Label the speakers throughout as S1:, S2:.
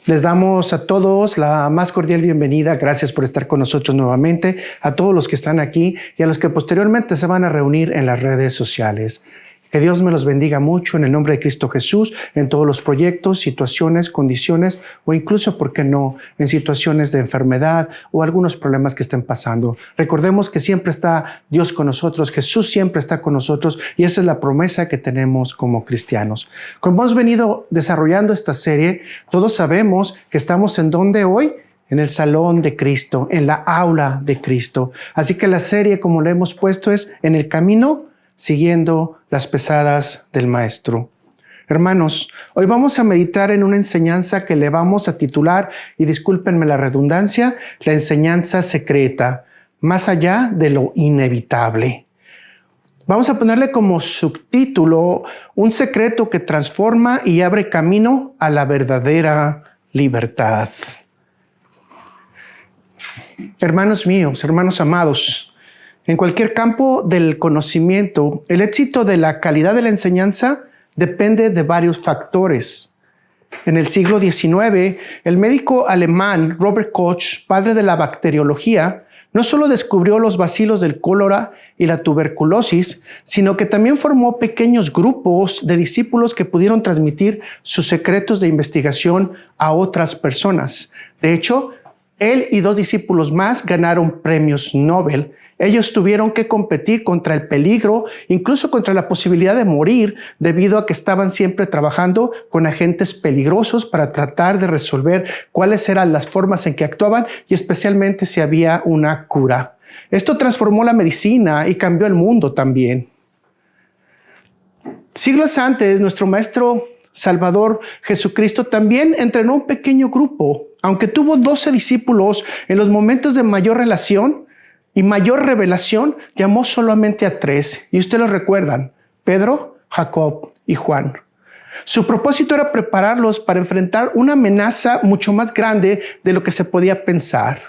S1: Les damos a todos la más cordial bienvenida. Gracias por estar con nosotros nuevamente, a todos los que están aquí y a los que posteriormente se van a reunir en las redes sociales. Que Dios me los bendiga mucho en el nombre de Cristo Jesús, en todos los proyectos, situaciones, condiciones o incluso, ¿por qué no?, en situaciones de enfermedad o algunos problemas que estén pasando. Recordemos que siempre está Dios con nosotros, Jesús siempre está con nosotros y esa es la promesa que tenemos como cristianos. Como hemos venido desarrollando esta serie, todos sabemos que estamos en donde hoy, en el salón de Cristo, en la aula de Cristo. Así que la serie, como le hemos puesto, es En el camino siguiendo las pisadas del Maestro. Hermanos, hoy vamos a meditar en una enseñanza que le vamos a titular, y discúlpenme la redundancia, la enseñanza secreta, más allá de lo inevitable. Vamos a ponerle como subtítulo, un secreto que transforma y abre camino a la verdadera libertad. Hermanos míos, hermanos amados, en cualquier campo del conocimiento, el éxito de la calidad de la enseñanza depende de varios factores. En el siglo XIX, el médico alemán Robert Koch, padre de la bacteriología, no solo descubrió los bacilos del cólera y la tuberculosis, sino que también formó pequeños grupos de discípulos que pudieron transmitir sus secretos de investigación a otras personas. De hecho, él y 2 discípulos más ganaron premios Nobel. Ellos tuvieron que competir contra el peligro, incluso contra la posibilidad de morir, debido a que estaban siempre trabajando con agentes peligrosos para tratar de resolver cuáles eran las formas en que actuaban y especialmente si había una cura. Esto transformó la medicina y cambió el mundo también. Siglos antes, nuestro Maestro Salvador Jesucristo también entrenó un pequeño grupo. Aunque tuvo 12 discípulos, en los momentos de mayor relación y mayor revelación, llamó solamente a 3. Y ustedes lo recuerdan: Pedro, Jacob y Juan. Su propósito era prepararlos para enfrentar una amenaza mucho más grande de lo que se podía pensar.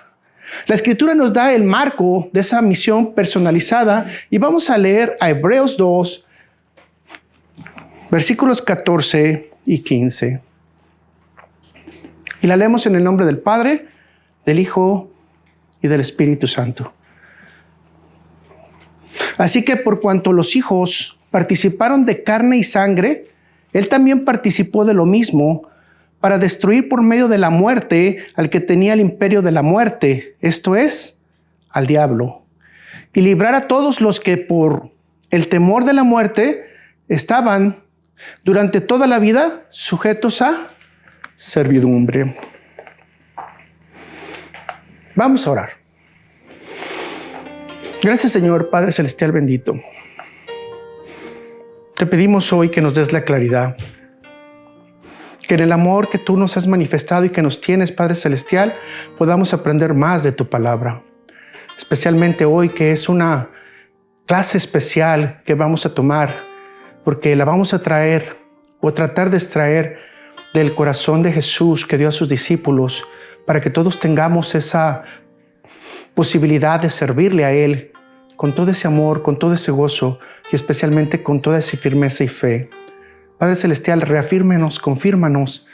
S1: La Escritura nos da el marco de esa misión personalizada y vamos a leer a Hebreos 2, versículos 14 y 15. Y la leemos en el nombre del Padre, del Hijo y del Espíritu Santo. Así que por cuanto los hijos participaron de carne y sangre, él también participó de lo mismo, para destruir por medio de la muerte al que tenía el imperio de la muerte, esto es, al diablo, y librar a todos los que por el temor de la muerte estaban durante toda la vida sujetos a servidumbre. Vamos a orar. Gracias, Señor Padre Celestial bendito. Te pedimos hoy que nos des la claridad, que en el amor que tú nos has manifestado y que nos tienes, Padre Celestial, podamos aprender más de tu palabra. Especialmente hoy, que es una clase especial que vamos a tomar, porque la vamos a traer o tratar de extraer del corazón de Jesús que dio a sus discípulos, para que todos tengamos esa posibilidad de servirle a Él con todo ese amor, con todo ese gozo y especialmente con toda esa firmeza y fe. Padre Celestial, reafírmenos, confírmanos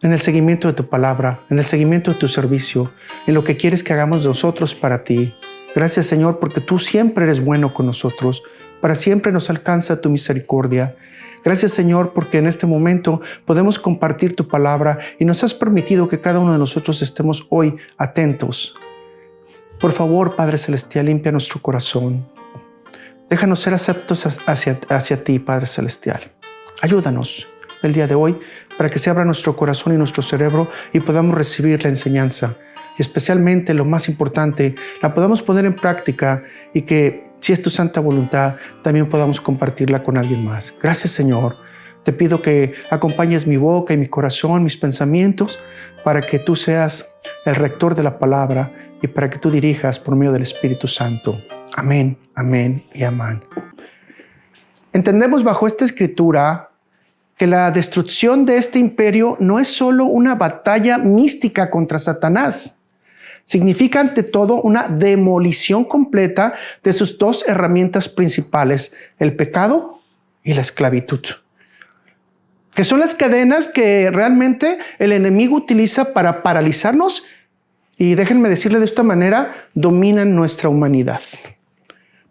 S1: en el seguimiento de tu palabra, en el seguimiento de tu servicio, en lo que quieres que hagamos nosotros para ti. Gracias, Señor, porque tú siempre eres bueno con nosotros. Para siempre nos alcanza tu misericordia. Gracias, Señor, porque en este momento podemos compartir tu palabra y nos has permitido que cada uno de nosotros estemos hoy atentos. Por favor, Padre Celestial, limpia nuestro corazón. Déjanos ser aceptos hacia ti, Padre Celestial. Ayúdanos el día de hoy para que se abra nuestro corazón y nuestro cerebro y podamos recibir la enseñanza. Y especialmente, lo más importante, la podamos poner en práctica y que, si es tu santa voluntad, también podamos compartirla con alguien más. Gracias, Señor. Te pido que acompañes mi boca y mi corazón, mis pensamientos, para que tú seas el rector de la palabra y para que tú dirijas por medio del Espíritu Santo. Amén, amén y amén. Entendemos bajo esta escritura que la destrucción de este imperio no es solo una batalla mística contra Satanás. Significa ante todo una demolición completa de sus 2 herramientas principales, el pecado y la esclavitud. que son las cadenas que realmente el enemigo utiliza para paralizarnos y, déjenme decirle de esta manera, dominan nuestra humanidad.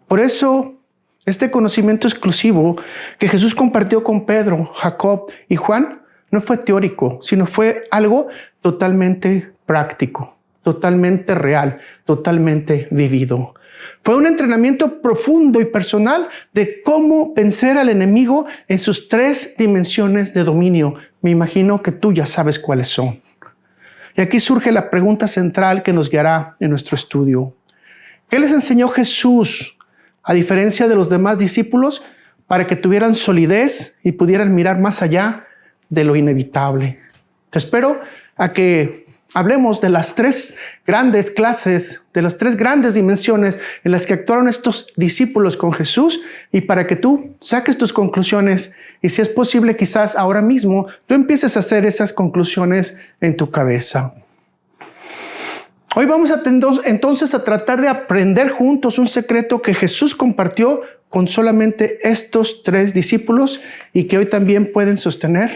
S1: Por eso, este conocimiento exclusivo que Jesús compartió con Pedro, Jacob y Juan no fue teórico, sino fue algo totalmente práctico, totalmente real, totalmente vivido. Fue un entrenamiento profundo y personal de cómo vencer al enemigo en sus 3 dimensiones de dominio. Me imagino que tú ya sabes cuáles son. Y aquí surge la pregunta central que nos guiará en nuestro estudio. ¿Qué les enseñó Jesús, a diferencia de los demás discípulos, para que tuvieran solidez y pudieran mirar más allá de lo inevitable? Te espero a que hablemos de las 3 grandes clases, de las 3 grandes dimensiones en las que actuaron estos discípulos con Jesús, y para que tú saques tus conclusiones y, si es posible, quizás ahora mismo tú empieces a hacer esas conclusiones en tu cabeza. Hoy vamos entonces a tratar de aprender juntos un secreto que Jesús compartió con solamente estos 3 discípulos y que hoy también pueden sostener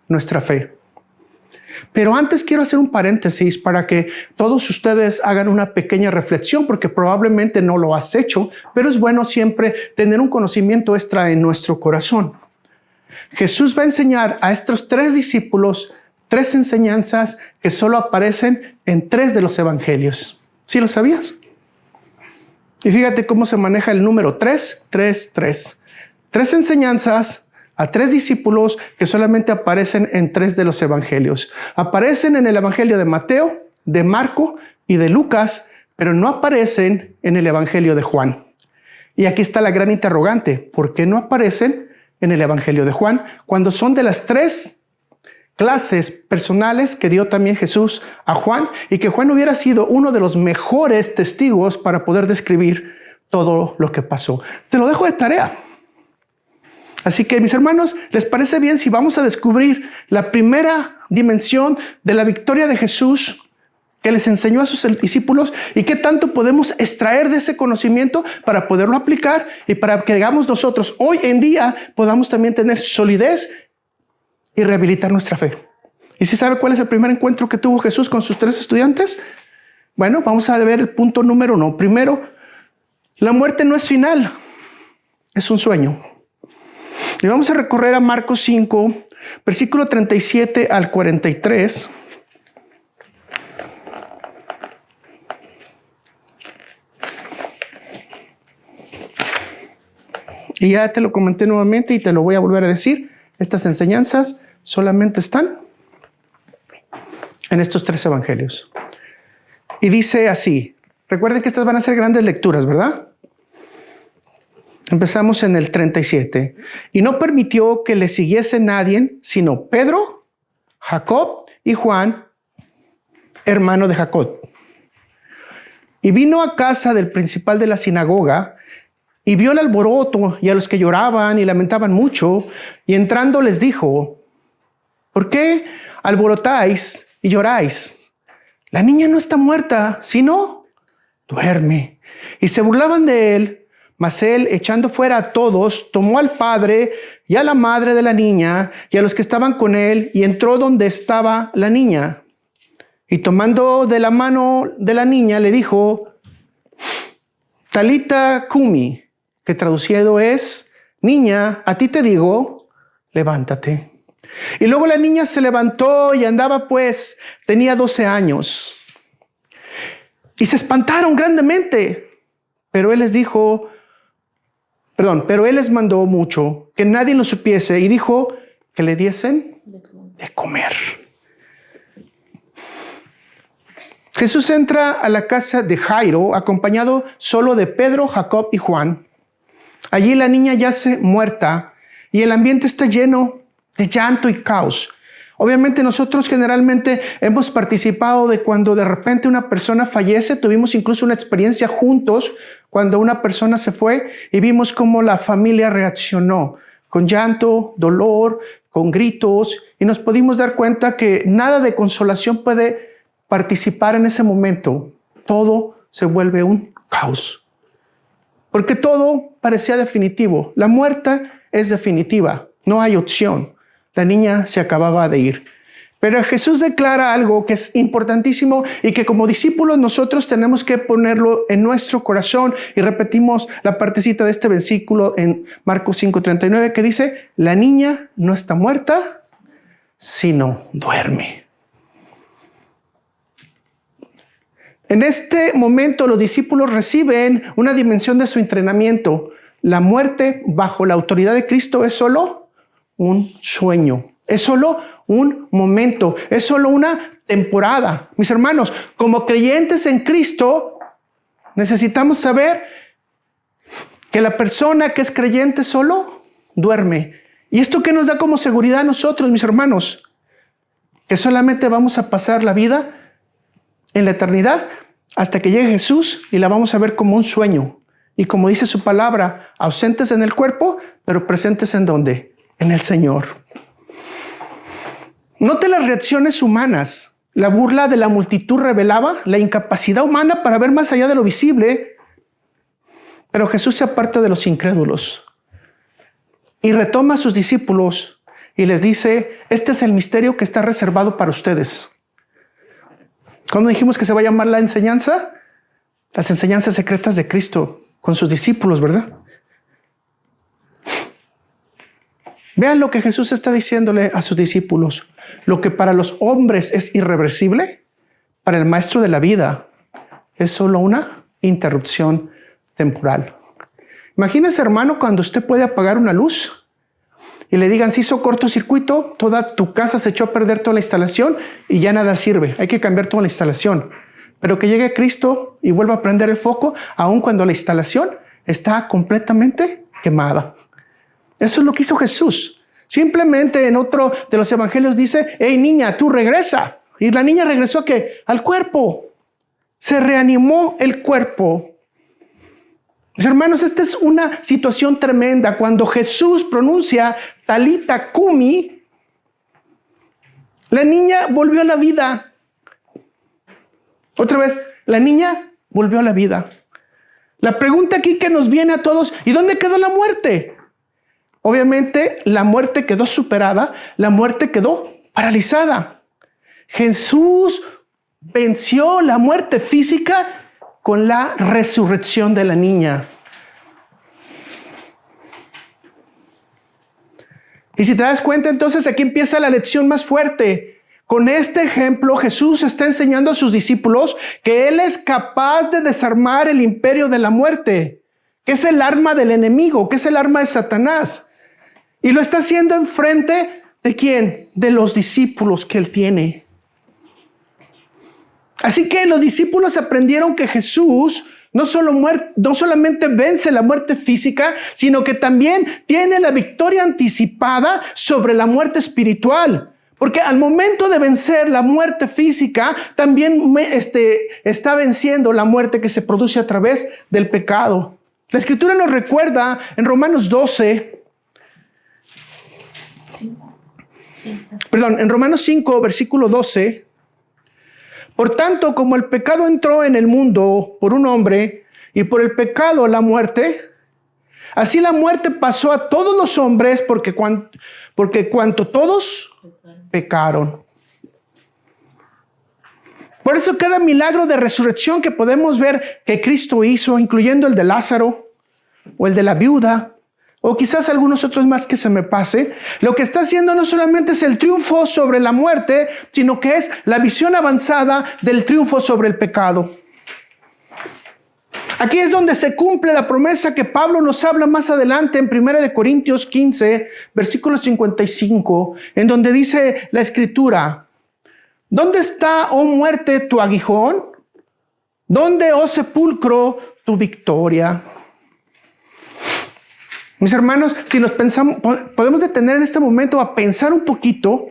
S1: nuestra fe. Pero antes quiero hacer un paréntesis para que todos ustedes hagan una pequeña reflexión, porque probablemente no lo has hecho, pero es bueno siempre tener un conocimiento extra en nuestro corazón. Jesús va a enseñar a estos 3 discípulos 3 enseñanzas que solo aparecen en 3 de los evangelios. ¿Sí lo sabías? Y fíjate cómo se maneja el número 3, 3, 3. 3 enseñanzas a 3 discípulos que solamente aparecen en 3 de los evangelios. Aparecen en el evangelio de Mateo, de Marco y de Lucas, pero no aparecen en el evangelio de Juan. Y aquí está la gran interrogante: ¿por qué no aparecen en el evangelio de Juan cuando son de las 3 clases personales que dio también Jesús a Juan, y que Juan hubiera sido uno de los mejores testigos para poder describir todo lo que pasó? Te lo dejo de tarea. Así que, mis hermanos, ¿les parece bien si vamos a descubrir la primera dimensión de la victoria de Jesús que les enseñó a sus discípulos, y qué tanto podemos extraer de ese conocimiento para poderlo aplicar y para que hagamos nosotros hoy en día podamos también tener solidez y rehabilitar nuestra fe? ¿Y si sabe cuál es el primer encuentro que tuvo Jesús con sus 3 estudiantes? Bueno, vamos a ver el punto número 1. Primero, la muerte no es final, es un sueño. Y vamos a recorrer a Marcos 5, versículo 37 al 43. Y ya te lo comenté nuevamente y te lo voy a volver a decir. Estas enseñanzas solamente están en estos 3 evangelios. Y dice así. Recuerden que estas van a ser grandes lecturas, ¿verdad? Empezamos en el 37. Y no permitió que le siguiese nadie, sino Pedro, Jacob y Juan, hermano de Jacob. Y vino a casa del principal de la sinagoga y vio el alboroto y a los que lloraban y lamentaban mucho. Y entrando les dijo: ¿por qué alborotáis y lloráis? La niña no está muerta, sino duerme. Y se burlaban de él. Mas él, echando fuera a todos, tomó al padre y a la madre de la niña y a los que estaban con él, y entró donde estaba la niña. Y tomando de la mano de la niña, le dijo: Talita cumi, que traducido es: niña, a ti te digo, levántate. Y luego la niña se levantó y andaba, pues tenía 12 años. Y se espantaron grandemente. Pero él les mandó mucho, que nadie lo supiese, y dijo que le diesen de comer. Jesús entra a la casa de Jairo, acompañado solo de Pedro, Jacob y Juan. Allí la niña yace muerta y el ambiente está lleno de llanto y caos. Obviamente nosotros generalmente hemos participado de cuando de repente una persona fallece. Tuvimos incluso una experiencia juntos cuando una persona se fue y vimos cómo la familia reaccionó con llanto, dolor, con gritos, y nos pudimos dar cuenta que nada de consolación puede participar en ese momento. Todo se vuelve un caos, porque todo parecía definitivo. La muerte es definitiva, no hay opción. La niña se acababa de ir. Pero Jesús declara algo que es importantísimo y que como discípulos nosotros tenemos que ponerlo en nuestro corazón. Y repetimos la partecita de este versículo en Marcos 5:39 que dice: la niña no está muerta, sino duerme. En este momento los discípulos reciben una dimensión de su entrenamiento. La muerte bajo la autoridad de Cristo es solo un sueño, es solo un momento, es solo una temporada. Mis hermanos, como creyentes en Cristo, necesitamos saber que la persona que es creyente solo duerme. ¿Y esto qué nos da como seguridad a nosotros, mis hermanos? Que solamente vamos a pasar la vida en la eternidad hasta que llegue Jesús y la vamos a ver como un sueño. Y como dice su palabra, ausentes en el cuerpo, pero presentes ¿en dónde? En el Señor. Note las reacciones humanas. La burla de la multitud revelaba la incapacidad humana para ver más allá de lo visible. Pero Jesús se aparta de los incrédulos y retoma a sus discípulos y les dice: este es el misterio que está reservado para ustedes. ¿Cómo dijimos que se va a llamar la enseñanza? Las enseñanzas secretas de Cristo con sus discípulos, ¿verdad? Vean lo que Jesús está diciéndole a sus discípulos. Lo que para los hombres es irreversible, para el maestro de la vida es solo una interrupción temporal. Imagínese, hermano, cuando usted puede apagar una luz y le digan: se hizo cortocircuito, toda tu casa se echó a perder, toda la instalación y ya nada sirve, hay que cambiar toda la instalación. Pero que llegue Cristo y vuelva a prender el foco, aun cuando la instalación está completamente quemada. Eso es lo que hizo Jesús. Simplemente en otro de los evangelios dice: hey niña, tú regresa. Y la niña regresó ¿a qué? Al cuerpo. Se reanimó el cuerpo. Mis hermanos, esta es una situación tremenda. Cuando Jesús pronuncia Talita Cumi, la niña volvió a la vida. Otra vez, la niña volvió a la vida. La pregunta aquí que nos viene a todos: ¿y dónde quedó la muerte? Obviamente, la muerte quedó superada, la muerte quedó paralizada. Jesús venció la muerte física con la resurrección de la niña. Y si te das cuenta, entonces aquí empieza la lección más fuerte. Con este ejemplo, Jesús está enseñando a sus discípulos que Él es capaz de desarmar el imperio de la muerte, que es el arma del enemigo, que es el arma de Satanás. Y lo está haciendo enfrente ¿de quién? De los discípulos que Él tiene. Así que los discípulos aprendieron que Jesús no solamente vence la muerte física, sino que también tiene la victoria anticipada sobre la muerte espiritual. Porque al momento de vencer la muerte física, también está venciendo la muerte que se produce a través del pecado. La Escritura nos recuerda en Romanos 5, versículo 12. Por tanto, como el pecado entró en el mundo por un hombre y por el pecado la muerte, así la muerte pasó a todos los hombres porque cuanto todos pecaron. Por eso cada milagro de resurrección que podemos ver que Cristo hizo, incluyendo el de Lázaro o el de la viuda, o quizás algunos otros más que se me pase, lo que está haciendo no solamente es el triunfo sobre la muerte, sino que es la visión avanzada del triunfo sobre el pecado. Aquí es donde se cumple la promesa que Pablo nos habla más adelante en 1 Corintios 15, versículo 55, en donde dice la Escritura: ¿dónde está, oh muerte, tu aguijón? ¿Dónde, oh sepulcro, tu victoria? Mis hermanos, si nos pensamos, podemos detener en este momento a pensar un poquito.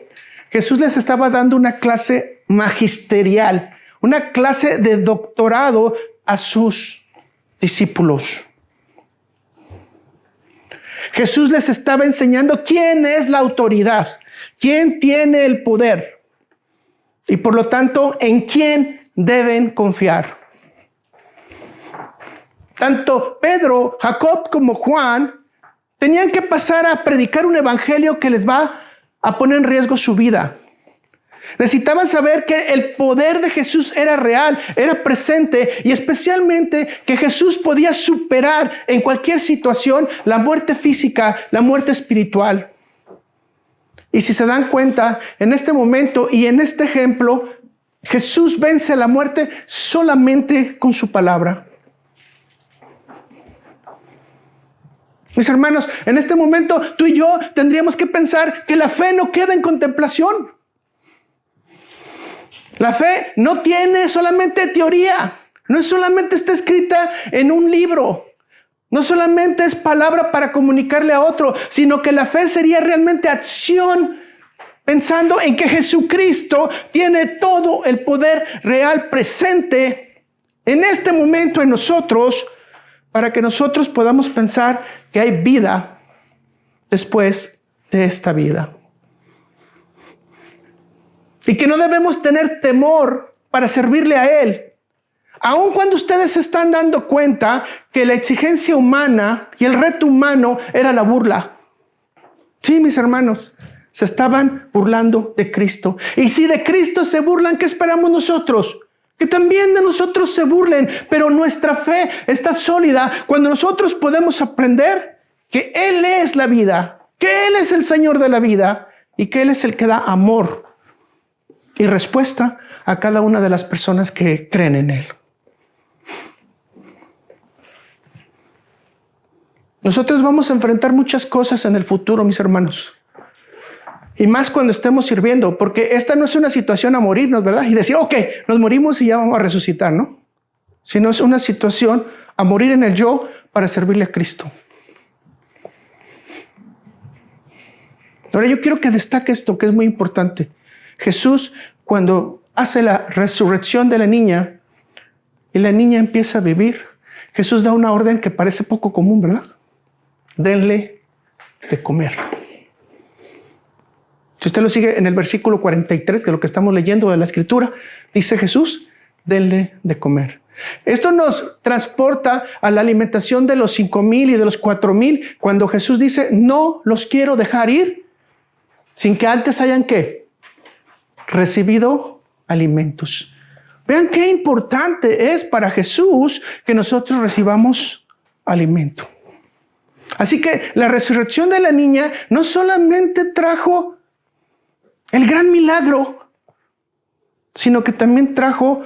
S1: Jesús les estaba dando una clase magisterial, una clase de doctorado a sus discípulos. Jesús les estaba enseñando quién es la autoridad, quién tiene el poder y por lo tanto en quién deben confiar. Tanto Pedro, Jacob como Juan tenían que pasar a predicar un evangelio que les va a poner en riesgo su vida. Necesitaban saber que el poder de Jesús era real, era presente, y especialmente que Jesús podía superar en cualquier situación la muerte física, la muerte espiritual. Y si se dan cuenta, en este momento y en este ejemplo, Jesús vence a la muerte solamente con su palabra. Mis hermanos, en este momento tú y yo tendríamos que pensar que la fe no queda en contemplación. La fe no tiene solamente teoría, no solamente está escrita en un libro, no solamente es palabra para comunicarle a otro, sino que la fe sería realmente acción, pensando en que Jesucristo tiene todo el poder real presente en este momento en nosotros, para que nosotros podamos pensar que hay vida después de esta vida. Y que no debemos tener temor para servirle a Él. Aun cuando ustedes se están dando cuenta que la exigencia humana y el reto humano era la burla. Sí, mis hermanos, se estaban burlando de Cristo. Y si de Cristo se burlan, ¿qué esperamos nosotros? Que también de nosotros se burlen. Pero nuestra fe está sólida cuando nosotros podemos aprender que Él es la vida, que Él es el Señor de la vida y que Él es el que da amor y respuesta a cada una de las personas que creen en Él. Nosotros vamos a enfrentar muchas cosas en el futuro, mis hermanos. Y más cuando estemos sirviendo, porque esta no es una situación a morirnos, ¿verdad? Y decir, ok, nos morimos y ya vamos a resucitar, ¿no? Sino es una situación a morir en el yo para servirle a Cristo. Ahora yo quiero que destaque esto que es muy importante. Jesús, cuando hace la resurrección de la niña y la niña empieza a vivir, Jesús da una orden que parece poco común, ¿verdad? Denle de comer. Si usted lo sigue en el versículo 43, que es lo que estamos leyendo de la Escritura, dice Jesús, denle de comer. Esto nos transporta a la alimentación de los 5,000 y de los 4,000, cuando Jesús dice, no los quiero dejar ir sin que antes hayan, ¿qué? Recibido alimentos. Vean qué importante es para Jesús que nosotros recibamos alimento. Así que la resurrección de la niña no solamente trajo el gran milagro, sino que también trajo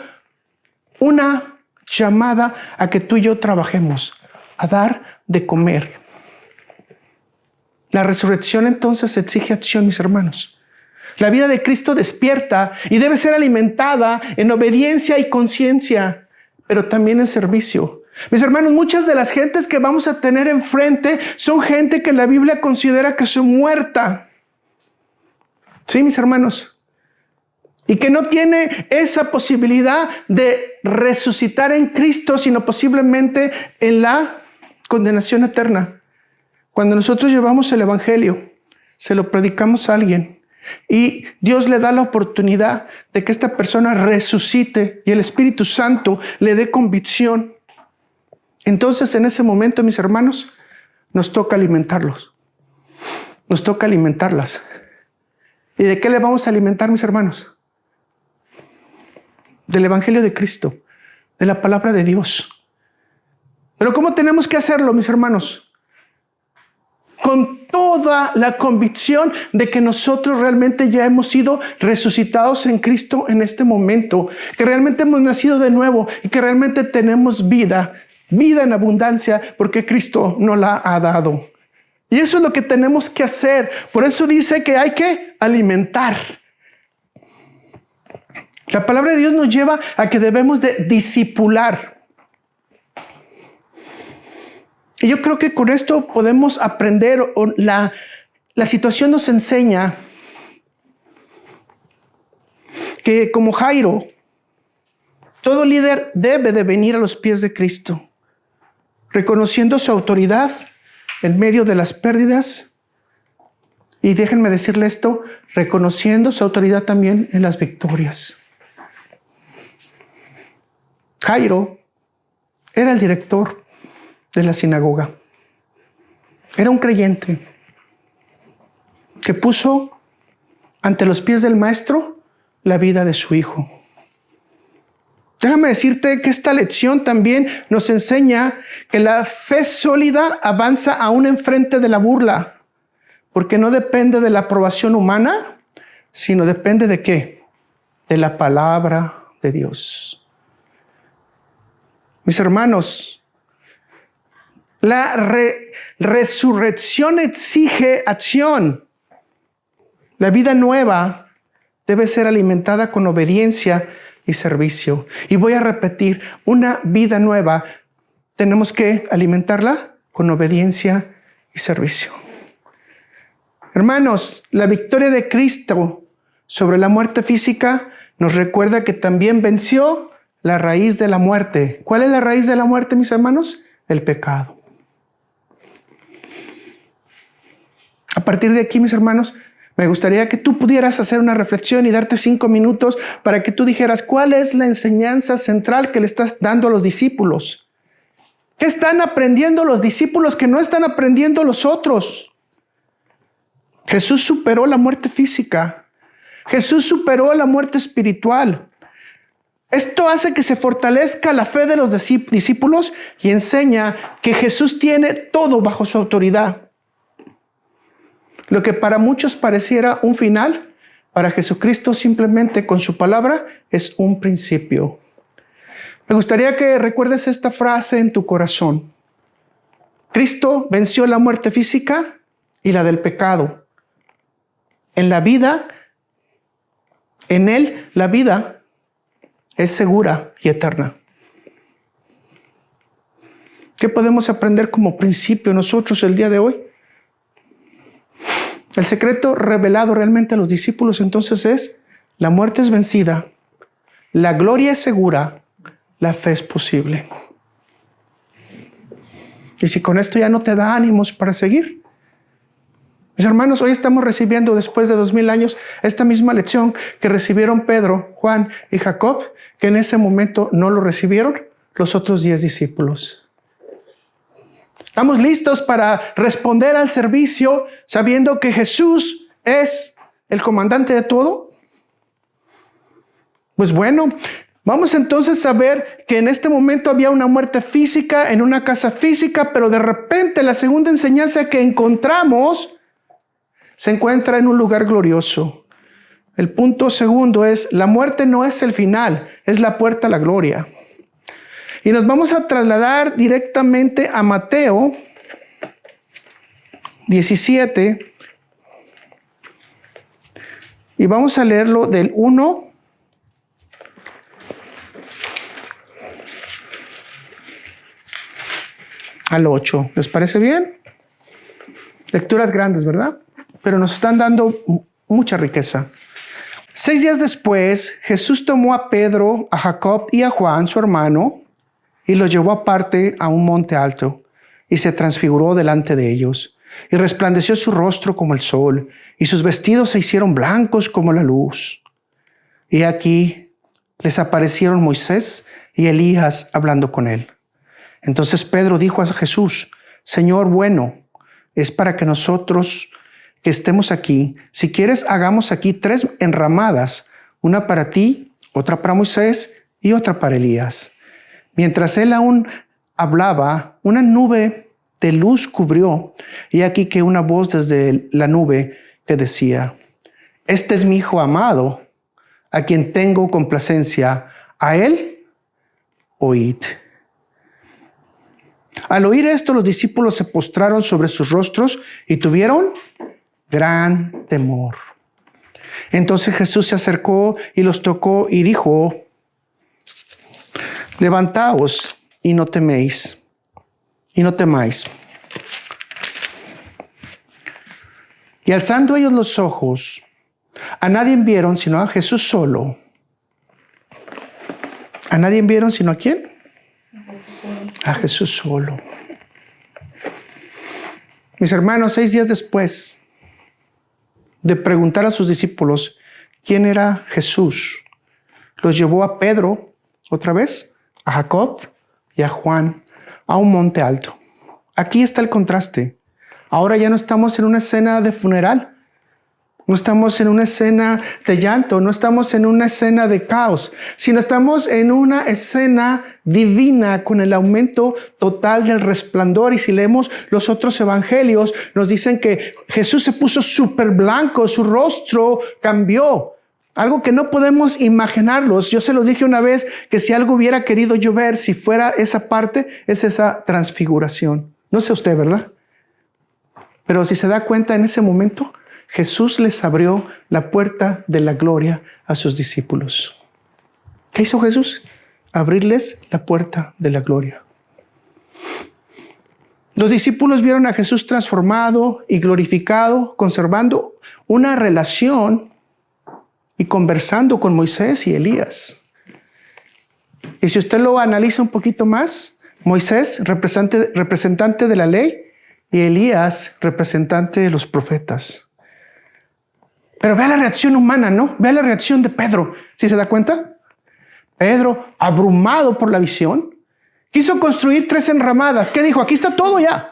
S1: una llamada a que tú y yo trabajemos, a dar de comer. La resurrección entonces exige acción, mis hermanos. La vida de Cristo despierta y debe ser alimentada en obediencia y conciencia, pero también en servicio. Mis hermanos, muchas de las gentes que vamos a tener enfrente son gente que la Biblia considera que son muerta. Sí, mis hermanos. Y que no tiene esa posibilidad de resucitar en Cristo, sino posiblemente en la condenación eterna. Cuando nosotros llevamos el Evangelio, se lo predicamos a alguien y Dios le da la oportunidad de que esta persona resucite y el Espíritu Santo le dé convicción. Entonces, en ese momento, mis hermanos, nos toca alimentarlos. Nos toca alimentarlas. ¿Y de qué le vamos a alimentar, mis hermanos? Del Evangelio de Cristo, de la palabra de Dios. Pero ¿cómo tenemos que hacerlo, mis hermanos? Con toda la convicción de que nosotros realmente ya hemos sido resucitados en Cristo en este momento, que realmente hemos nacido de nuevo y que realmente tenemos vida en abundancia porque Cristo nos la ha dado. Y eso es lo que tenemos que hacer. Por eso dice que hay que alimentar. La palabra de Dios nos lleva a que debemos de discipular. Y yo creo que con esto podemos aprender, la situación nos enseña que como Jairo, todo líder debe de venir a los pies de Cristo, reconociendo su autoridad en medio de las pérdidas. Y déjenme decirle esto, reconociendo su autoridad también en las victorias. Jairo era el director de la sinagoga. Era un creyente que puso ante los pies del Maestro la vida de su Hijo. Déjame decirte que esta lección también nos enseña que la fe sólida avanza aún enfrente de la burla, porque no depende de la aprobación humana, sino depende ¿de qué? De la palabra de Dios. Mis hermanos, la resurrección exige acción. La vida nueva debe ser alimentada con obediencia y servicio. Y voy a repetir, una vida nueva tenemos que alimentarla con obediencia y servicio. Hermanos, la victoria de Cristo sobre la muerte física nos recuerda que también venció la raíz de la muerte. ¿Cuál es la raíz de la muerte, mis hermanos? El pecado. A partir de aquí, mis hermanos, me gustaría que tú pudieras hacer una reflexión y darte 5 minutos para que tú dijeras cuál es la enseñanza central que le estás dando a los discípulos. ¿Qué están aprendiendo los discípulos que no están aprendiendo los otros? Jesús superó la muerte física. Jesús superó la muerte espiritual. Esto hace que se fortalezca la fe de los discípulos y enseña que Jesús tiene todo bajo su autoridad. Lo que para muchos pareciera un final, para Jesucristo simplemente con su palabra es un principio. Me gustaría que recuerdes esta frase en tu corazón. Cristo venció la muerte física y la del pecado. En la vida, en Él, la vida es segura y eterna. ¿Qué podemos aprender como principio nosotros el día de hoy? El secreto revelado realmente a los discípulos entonces es: la muerte es vencida, la gloria es segura, la fe es posible. Y si con esto ya no te da ánimos para seguir, mis hermanos, hoy estamos recibiendo, después de 2000 años, esta misma lección que recibieron Pedro, Juan y Jacob, que en ese momento no lo recibieron los otros 10 discípulos. ¿Estamos listos para responder al servicio sabiendo que Jesús es el comandante de todo? Pues bueno, vamos entonces a ver que en este momento había una muerte física en una casa física, pero de repente la segunda enseñanza que encontramos se encuentra en un lugar glorioso. El punto segundo es: la muerte no es el final, es la puerta a la gloria. Y nos vamos a trasladar directamente a Mateo 17 y vamos a leerlo del 1 al 8. ¿Les parece bien? Lecturas grandes, ¿verdad? Pero nos están dando mucha riqueza. 6 días después, Jesús tomó a Pedro, a Jacob y a Juan, su hermano, y los llevó aparte a un monte alto, y se transfiguró delante de ellos. Y resplandeció su rostro como el sol, y sus vestidos se hicieron blancos como la luz. Y aquí les aparecieron Moisés y Elías hablando con él. Entonces Pedro dijo a Jesús: Señor bueno, es para que nosotros que estemos aquí, si quieres, hagamos aquí 3 enramadas, una para ti, otra para Moisés y otra para Elías. Mientras él aún hablaba, una nube de luz cubrió, y aquí que una voz desde la nube que decía: Este es mi Hijo amado, a quien tengo complacencia, a él oíd. Al oír esto, los discípulos se postraron sobre sus rostros y tuvieron gran temor. Entonces Jesús se acercó y los tocó y dijo: Levantaos y no temáis. Y alzando ellos los ojos, a nadie vieron sino a Jesús solo. ¿A nadie vieron sino a quién? A Jesús solo. Mis hermanos, 6 días después de preguntar a sus discípulos quién era Jesús, los llevó a Pedro, otra vez, a Jacob y a Juan a un monte alto. Aquí está el contraste. Ahora ya no estamos en una escena de funeral. No estamos en una escena de llanto, no estamos en una escena de caos, sino estamos en una escena divina con el aumento total del resplandor. Y si leemos los otros evangelios, nos dicen que Jesús se puso súper blanco, su rostro cambió. Algo que no podemos imaginarlos. Yo se los dije una vez que si algo hubiera querido yo ver, si fuera esa parte, es esa transfiguración. No sé usted, ¿verdad? Pero si se da cuenta, en ese momento Jesús les abrió la puerta de la gloria a sus discípulos. ¿Qué hizo Jesús? Abrirles la puerta de la gloria. Los discípulos vieron a Jesús transformado y glorificado, conservando una relación y conversando con Moisés y Elías. Y si usted lo analiza un poquito más, Moisés, representante de la ley, y Elías, representante de los profetas. Pero vea la reacción humana, ¿no? Vea la reacción de Pedro. ¿Sí se da cuenta? Pedro, abrumado por la visión, quiso construir 3 enramadas. ¿Qué dijo? Aquí está todo ya.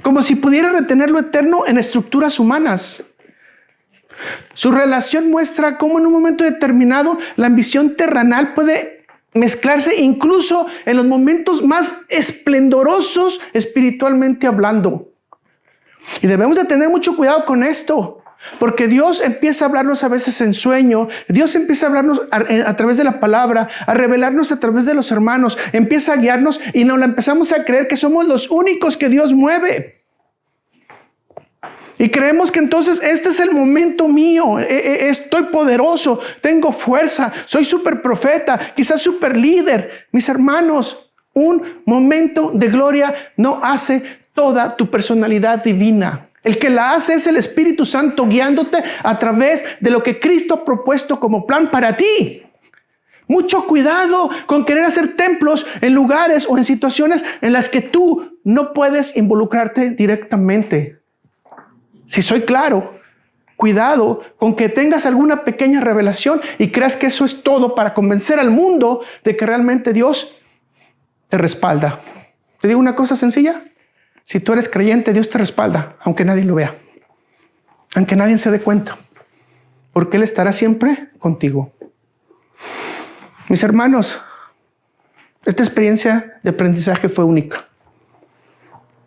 S1: Como si pudiera retener lo eterno en estructuras humanas. Su relación muestra cómo en un momento determinado la ambición terrenal puede mezclarse incluso en los momentos más esplendorosos espiritualmente hablando. Y debemos de tener mucho cuidado con esto, porque Dios empieza a hablarnos a veces en sueño, Dios empieza a hablarnos a través de la palabra, a revelarnos a través de los hermanos, empieza a guiarnos y nos la empezamos a creer que somos los únicos que Dios mueve. Y creemos que entonces este es el momento mío, estoy poderoso, tengo fuerza, soy súper profeta, quizás súper líder. Mis hermanos, un momento de gloria no hace toda tu personalidad divina. El que la hace es el Espíritu Santo guiándote a través de lo que Cristo ha propuesto como plan para ti. Mucho cuidado con querer hacer templos en lugares o en situaciones en las que tú no puedes involucrarte directamente. Si soy claro, cuidado con que tengas alguna pequeña revelación y creas que eso es todo para convencer al mundo de que realmente Dios te respalda. Te digo una cosa sencilla. Si tú eres creyente, Dios te respalda, aunque nadie lo vea, aunque nadie se dé cuenta, porque Él estará siempre contigo. Mis hermanos, esta experiencia de aprendizaje fue única.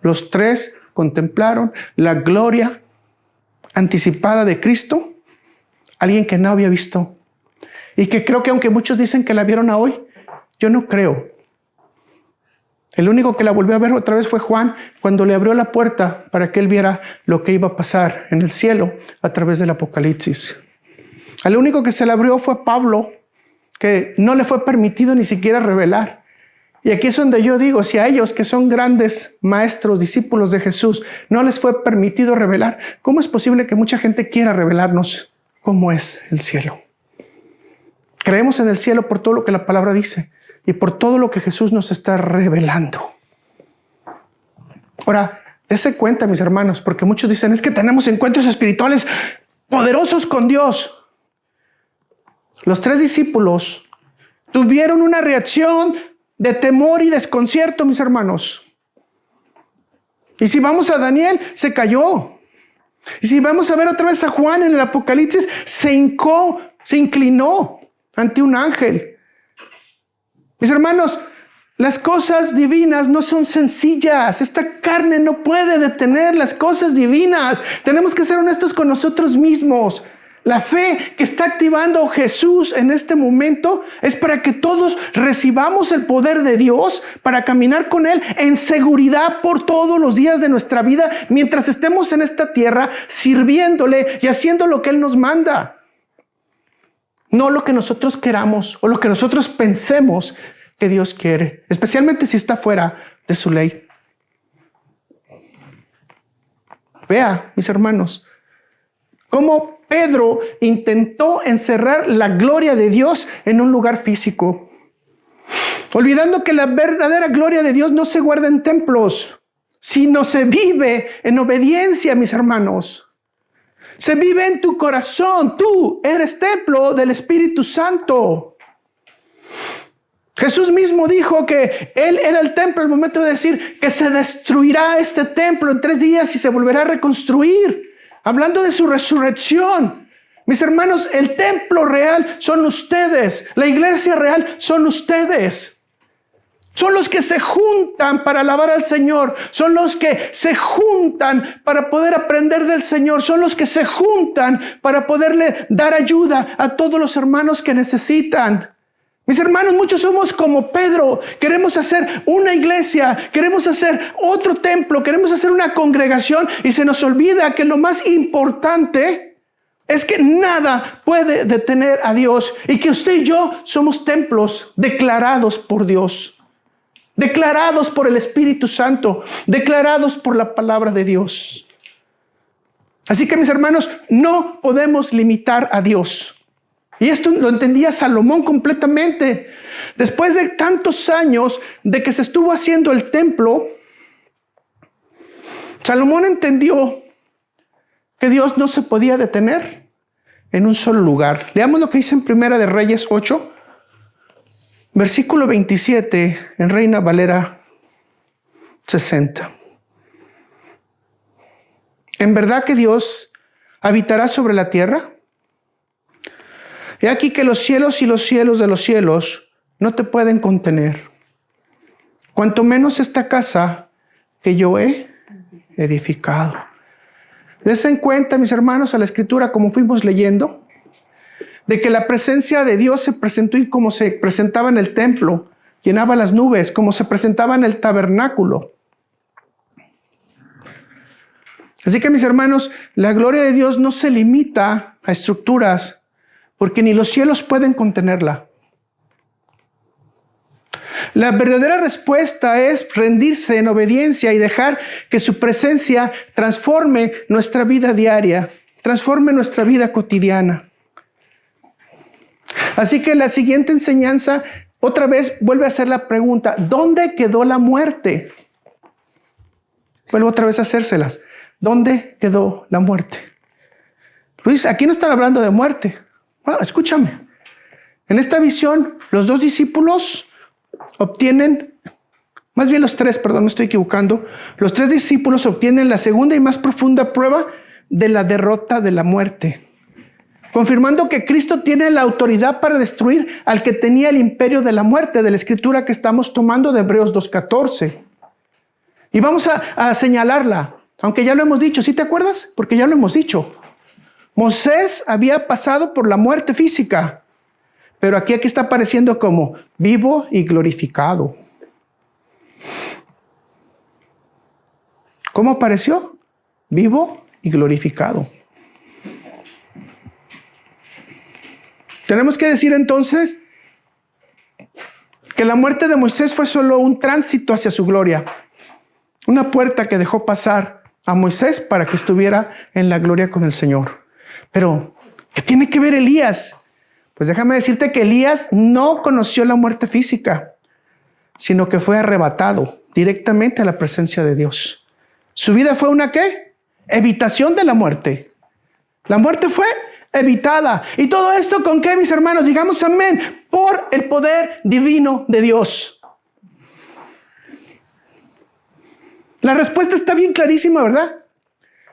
S1: Los 3 contemplaron la gloria anticipada de Cristo, alguien que no había visto y que creo que aunque muchos dicen que la vieron a hoy, yo no creo. El único que la volvió a ver otra vez fue Juan cuando le abrió la puerta para que él viera lo que iba a pasar en el cielo a través del Apocalipsis. Al único que se le abrió fue Pablo, que no le fue permitido ni siquiera revelar. Y aquí es donde yo digo, si a ellos que son grandes maestros, discípulos de Jesús, no les fue permitido revelar, ¿cómo es posible que mucha gente quiera revelarnos cómo es el cielo? Creemos en el cielo por todo lo que la palabra dice y por todo lo que Jesús nos está revelando. Ahora, dése cuenta, mis hermanos, porque muchos dicen, es que tenemos encuentros espirituales poderosos con Dios. Los 3 discípulos tuvieron una reacción de temor y desconcierto, mis hermanos. Y si vamos a Daniel, se cayó. Y si vamos a ver otra vez a Juan en el Apocalipsis, se hincó, se inclinó ante un ángel. Mis hermanos, las cosas divinas no son sencillas. Esta carne no puede detener las cosas divinas. Tenemos que ser honestos con nosotros mismos. La fe que está activando Jesús en este momento es para que todos recibamos el poder de Dios para caminar con Él en seguridad por todos los días de nuestra vida mientras estemos en esta tierra sirviéndole y haciendo lo que Él nos manda. No lo que nosotros queramos o lo que nosotros pensemos que Dios quiere, especialmente si está fuera de su ley. Vea, mis hermanos, cómo Pedro intentó encerrar la gloria de Dios en un lugar físico, olvidando que la verdadera gloria de Dios no se guarda en templos, sino se vive en obediencia, mis hermanos. Se vive en tu corazón. Tú eres templo del Espíritu Santo. Jesús mismo dijo que Él era el templo al momento de decir que se destruirá este templo en 3 días y se volverá a reconstruir. hablando de su resurrección. Mis hermanos, el templo real son ustedes. La iglesia real son ustedes. Son los que se juntan para alabar al Señor. Son los que se juntan para poder aprender del Señor. Son los que se juntan para poderle dar ayuda a todos los hermanos que necesitan. Mis hermanos, muchos somos como Pedro. Queremos hacer una iglesia, queremos hacer otro templo, queremos hacer una congregación y se nos olvida que lo más importante es que nada puede detener a Dios y que usted y yo somos templos declarados por Dios. Declarados por el Espíritu Santo, declarados por la palabra de Dios. Así que, mis hermanos, no podemos limitar a Dios. Y esto lo entendía Salomón completamente. Después de tantos años de que se estuvo haciendo el templo, Salomón entendió que Dios no se podía detener en un solo lugar. Leamos lo que dice en Primera de Reyes 8. Versículo 27 en Reina Valera 60. ¿En verdad que Dios habitará sobre la tierra? He aquí que los cielos y los cielos de los cielos no te pueden contener. Cuanto menos esta casa que yo he edificado. Dense en cuenta, mis hermanos, a la Escritura, como fuimos leyendo, de que la presencia de Dios se presentó y como se presentaba en el templo, llenaba las nubes, como se presentaba en el tabernáculo. Así que, mis hermanos, la gloria de Dios no se limita a estructuras, porque ni los cielos pueden contenerla. La verdadera respuesta es rendirse en obediencia y dejar que su presencia transforme nuestra vida diaria, transforme nuestra vida cotidiana. Así que la siguiente enseñanza otra vez vuelve a hacer la pregunta: ¿dónde quedó la muerte? Vuelvo otra vez a hacérselas. ¿Dónde quedó la muerte? Luis, aquí no están hablando de muerte. Escúchame. En esta visión, los dos discípulos obtienen, más bien los tres, perdón, me estoy equivocando. Los tres discípulos obtienen la segunda y más profunda prueba de la derrota de la muerte, confirmando que Cristo tiene la autoridad para destruir al que tenía el imperio de la muerte, de la escritura que estamos tomando de Hebreos 2:14. Y vamos a señalarla, aunque ya lo hemos dicho. ¿Sí te acuerdas? Porque ya lo hemos dicho. Moisés había pasado por la muerte física, pero aquí está apareciendo como vivo y glorificado. ¿Cómo apareció? Vivo y glorificado. Tenemos que decir entonces que la muerte de Moisés fue solo un tránsito hacia su gloria, una puerta que dejó pasar a Moisés para que estuviera en la gloria con el Señor. Pero, ¿qué tiene que ver Elías? Pues déjame decirte que Elías no conoció la muerte física, sino que fue arrebatado directamente a la presencia de Dios. Su vida fue una ¿qué? Evitación de la muerte. La muerte fue evitada. ¿Y todo esto con qué, mis hermanos? Digamos amén. Por el poder divino de Dios. La respuesta está bien clarísima, ¿verdad?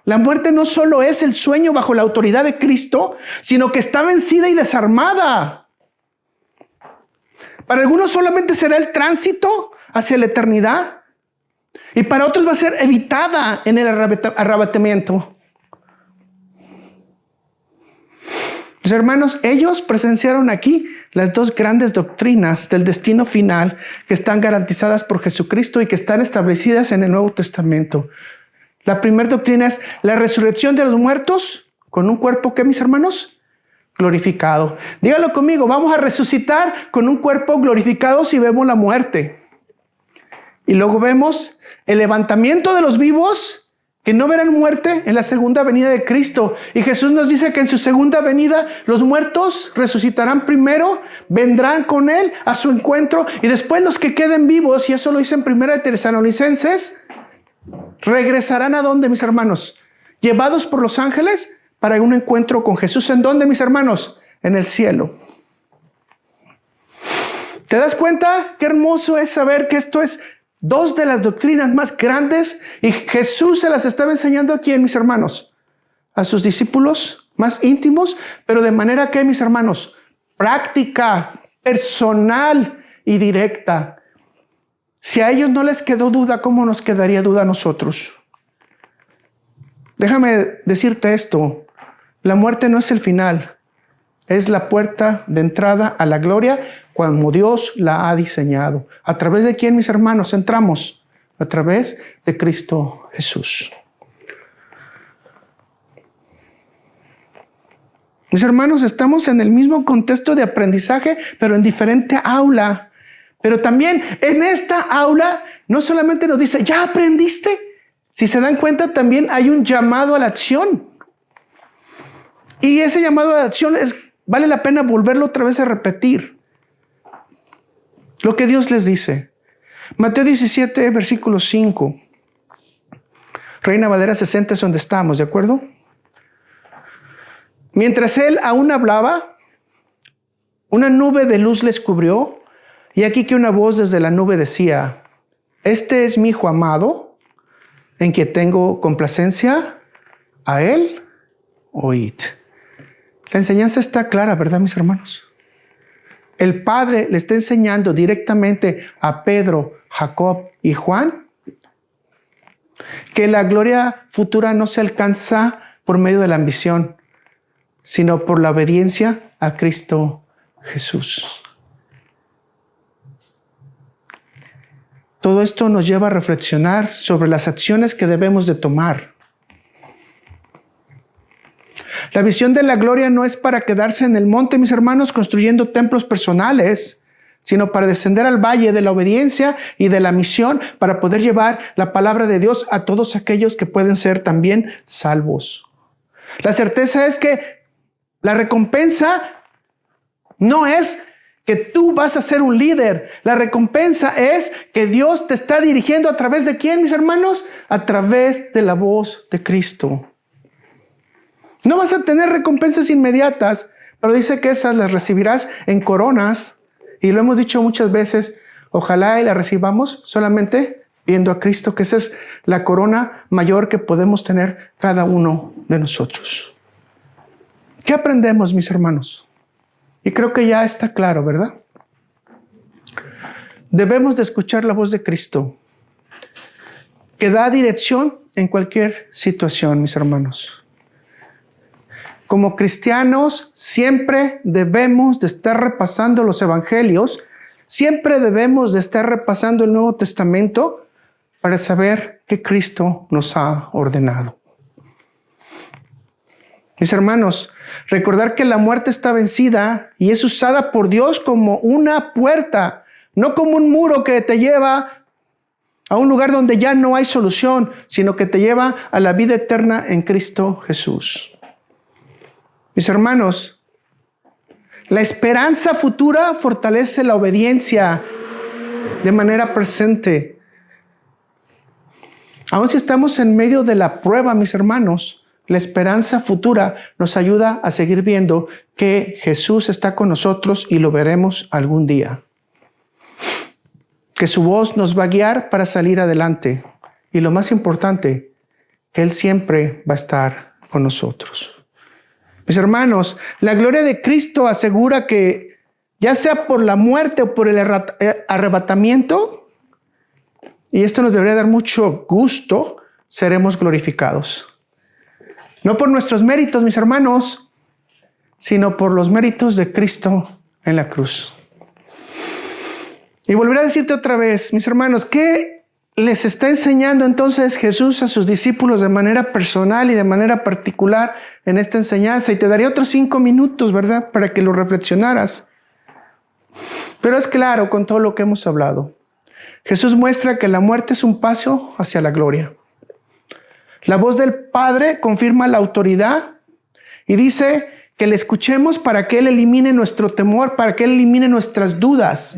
S1: La muerte no solo es el sueño bajo la autoridad de Cristo, sino que está vencida y desarmada. Para algunos solamente será el tránsito hacia la eternidad, y para otros va a ser evitada en el arrebatamiento. Mis hermanos, ellos presenciaron aquí las dos grandes doctrinas del destino final que están garantizadas por Jesucristo y que están establecidas en el Nuevo Testamento. La primera doctrina es la resurrección de los muertos con un cuerpo, ¿qué, mis hermanos? Glorificado. Dígalo conmigo, vamos a resucitar con un cuerpo glorificado si vemos la muerte. Y luego vemos el levantamiento de los vivos que no verán muerte en la segunda venida de Cristo. Y Jesús nos dice que en su segunda venida los muertos resucitarán primero, vendrán con Él a su encuentro, y después los que queden vivos, y eso lo dice en 1 Tesalonicenses, regresarán ¿a dónde, mis hermanos? Llevados por los ángeles para un encuentro con Jesús. ¿En dónde, mis hermanos? En el cielo. ¿Te das cuenta? Qué hermoso es saber que esto es dos de las doctrinas más grandes, y Jesús se las estaba enseñando a ¿quién, mis hermanos? a sus discípulos más íntimos, pero de manera que, mis hermanos, práctica, personal y directa. Si a ellos no les quedó duda, ¿cómo nos quedaría duda a nosotros? Déjame decirte esto, la muerte no es el final, es la puerta de entrada a la gloria como Dios la ha diseñado. ¿A través de quién, mis hermanos, entramos? A través de Cristo Jesús. Mis hermanos, estamos en el mismo contexto de aprendizaje, pero en diferente aula. Pero también en esta aula no solamente nos dice, ¿ya aprendiste? Si se dan cuenta, también hay un llamado a la acción. Y ese llamado a la acción vale la pena volverlo otra vez a repetir. Lo que Dios les dice. Mateo 17, versículo 5. Reina Valera 60 es donde estamos, ¿de acuerdo? Mientras él aún hablaba, una nube de luz les cubrió, y aquí que una voz desde la nube decía, este es mi hijo amado, en quien tengo complacencia, a él oíd. La enseñanza está clara, ¿verdad, mis hermanos? El Padre le está enseñando directamente a Pedro, Jacob y Juan que la gloria futura no se alcanza por medio de la ambición, sino por la obediencia a Cristo Jesús. Todo esto nos lleva a reflexionar sobre las acciones que debemos de tomar. La visión de la gloria no es para quedarse en el monte, mis hermanos, construyendo templos personales, sino para descender al valle de la obediencia y de la misión para poder llevar la palabra de Dios a todos aquellos que pueden ser también salvos. La certeza es que la recompensa no es que tú vas a ser un líder. La recompensa es que Dios te está dirigiendo a través de ¿quién, mis hermanos? A través de la voz de Cristo. No vas a tener recompensas inmediatas, pero dice que esas las recibirás en coronas. Y lo hemos dicho muchas veces, ojalá y las recibamos solamente viendo a Cristo, que esa es la corona mayor que podemos tener cada uno de nosotros. ¿Qué aprendemos, mis hermanos? Y creo que ya está claro, ¿verdad? Debemos de escuchar la voz de Cristo, que da dirección en cualquier situación, mis hermanos. Como cristianos, siempre debemos de estar repasando los evangelios, siempre debemos de estar repasando el Nuevo Testamento para saber qué Cristo nos ha ordenado. Mis hermanos, recordar que la muerte está vencida y es usada por Dios como una puerta, no como un muro que te lleva a un lugar donde ya no hay solución, sino que te lleva a la vida eterna en Cristo Jesús. Mis hermanos, la esperanza futura fortalece la obediencia de manera presente. Aun si estamos en medio de la prueba, mis hermanos, la esperanza futura nos ayuda a seguir viendo que Jesús está con nosotros y lo veremos algún día. Que su voz nos va a guiar para salir adelante. Y lo más importante, que Él siempre va a estar con nosotros. Mis hermanos, la gloria de Cristo asegura que ya sea por la muerte o por el arrebatamiento, y esto nos debería dar mucho gusto, seremos glorificados. No por nuestros méritos, mis hermanos, sino por los méritos de Cristo en la cruz. Y volveré a decirte otra vez, mis hermanos, ¿qué les está enseñando entonces Jesús a sus discípulos de manera personal y de manera particular en esta enseñanza? Y te daría otros 5 minutos, ¿verdad? Para que lo reflexionaras. Pero es claro con todo lo que hemos hablado. Jesús muestra que la muerte es un paso hacia la gloria. La voz del Padre confirma la autoridad y dice que le escuchemos para que Él elimine nuestro temor, para que Él elimine nuestras dudas.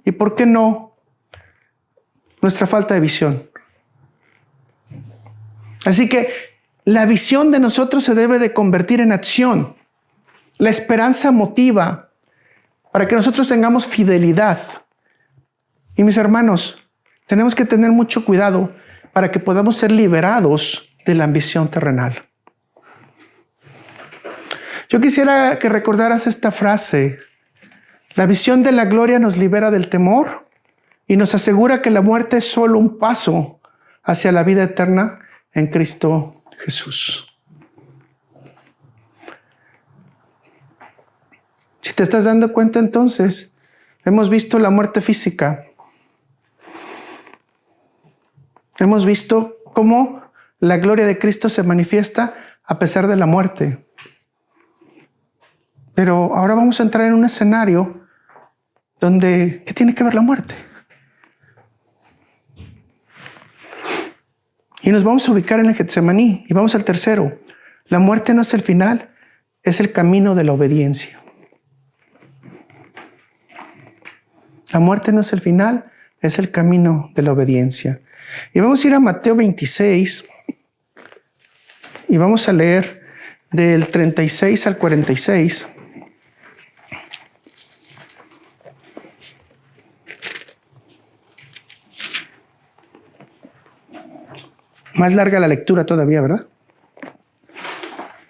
S1: ¿Y por qué no? Nuestra falta de visión. Así que la visión de nosotros se debe de convertir en acción. La esperanza motiva para que nosotros tengamos fidelidad. Y mis hermanos, tenemos que tener mucho cuidado para que podamos ser liberados de la ambición terrenal. Yo quisiera que recordaras esta frase. La visión de la gloria nos libera del temor y nos asegura que la muerte es solo un paso hacia la vida eterna en Cristo Jesús. Si te estás dando cuenta, entonces, hemos visto la muerte física. Hemos visto cómo la gloria de Cristo se manifiesta a pesar de la muerte. Pero ahora vamos a entrar en un escenario donde, ¿qué tiene que ver la muerte? Y nos vamos a ubicar en el Getsemaní. Y vamos al tercero. La muerte no es el final, es el camino de la obediencia. La muerte no es el final, es el camino de la obediencia. Y vamos a ir a Mateo 26 y vamos a leer del 36 al 46. Más larga la lectura todavía, ¿verdad?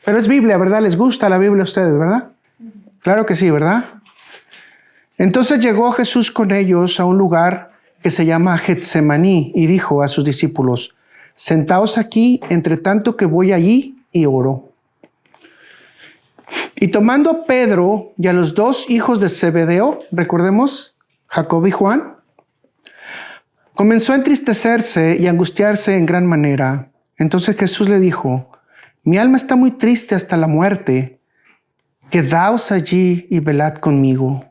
S1: Pero es Biblia, ¿verdad? ¿Les gusta la Biblia a ustedes, verdad? Claro que sí, ¿verdad? Entonces llegó Jesús con ellos a un lugar que se llama Getsemaní y dijo a sus discípulos: sentaos aquí, entre tanto que voy allí y oro. Y tomando a Pedro y a los dos hijos de Zebedeo, recordemos, Jacob y Juan, comenzó a entristecerse y angustiarse en gran manera. Entonces Jesús le dijo: mi alma está muy triste hasta la muerte. Quedaos allí y velad conmigo.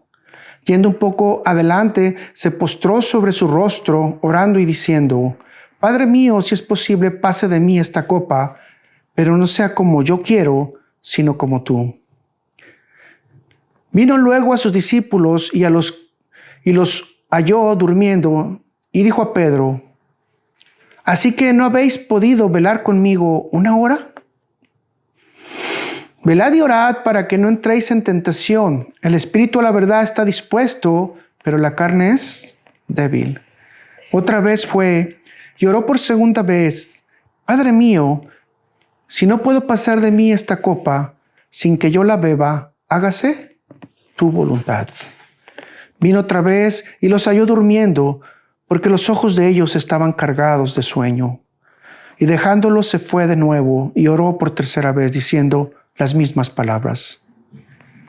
S1: Yendo un poco adelante, se postró sobre su rostro, orando y diciendo: Padre mío, si es posible, pase de mí esta copa, pero no sea como yo quiero, sino como tú. Vino luego a sus discípulos y los halló durmiendo. Y dijo a Pedro: ¿así que no habéis podido velar conmigo una hora? Velad y orad para que no entréis en tentación. El espíritu a la verdad está dispuesto, pero la carne es débil. Otra vez fue y oró por segunda vez: Padre mío, si no puedo pasar de mí esta copa sin que yo la beba, hágase tu voluntad. Vino otra vez y los halló durmiendo, porque los ojos de ellos estaban cargados de sueño. Y dejándolos se fue de nuevo y oró por tercera vez, diciendo las mismas palabras.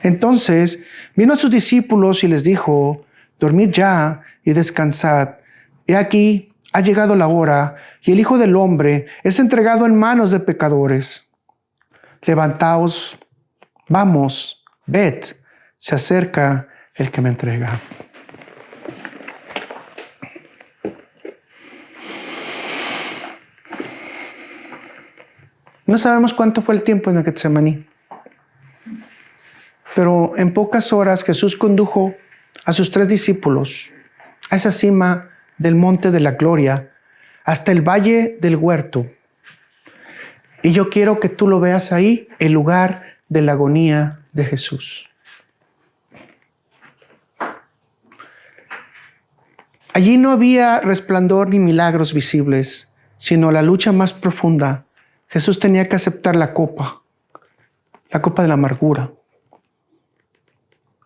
S1: Entonces vino a sus discípulos y les dijo: dormid ya y descansad. He aquí, ha llegado la hora, y el Hijo del Hombre es entregado en manos de pecadores. Levantaos, vamos, ved, se acerca el que me entrega. No sabemos cuánto fue el tiempo en el Getsemaní, pero en pocas horas Jesús condujo a sus 3 discípulos a esa cima del monte de la gloria, hasta el valle del huerto. Y yo quiero que tú lo veas ahí, el lugar de la agonía de Jesús. Allí no había resplandor ni milagros visibles, sino la lucha más profunda. Jesús tenía que aceptar la copa de la amargura,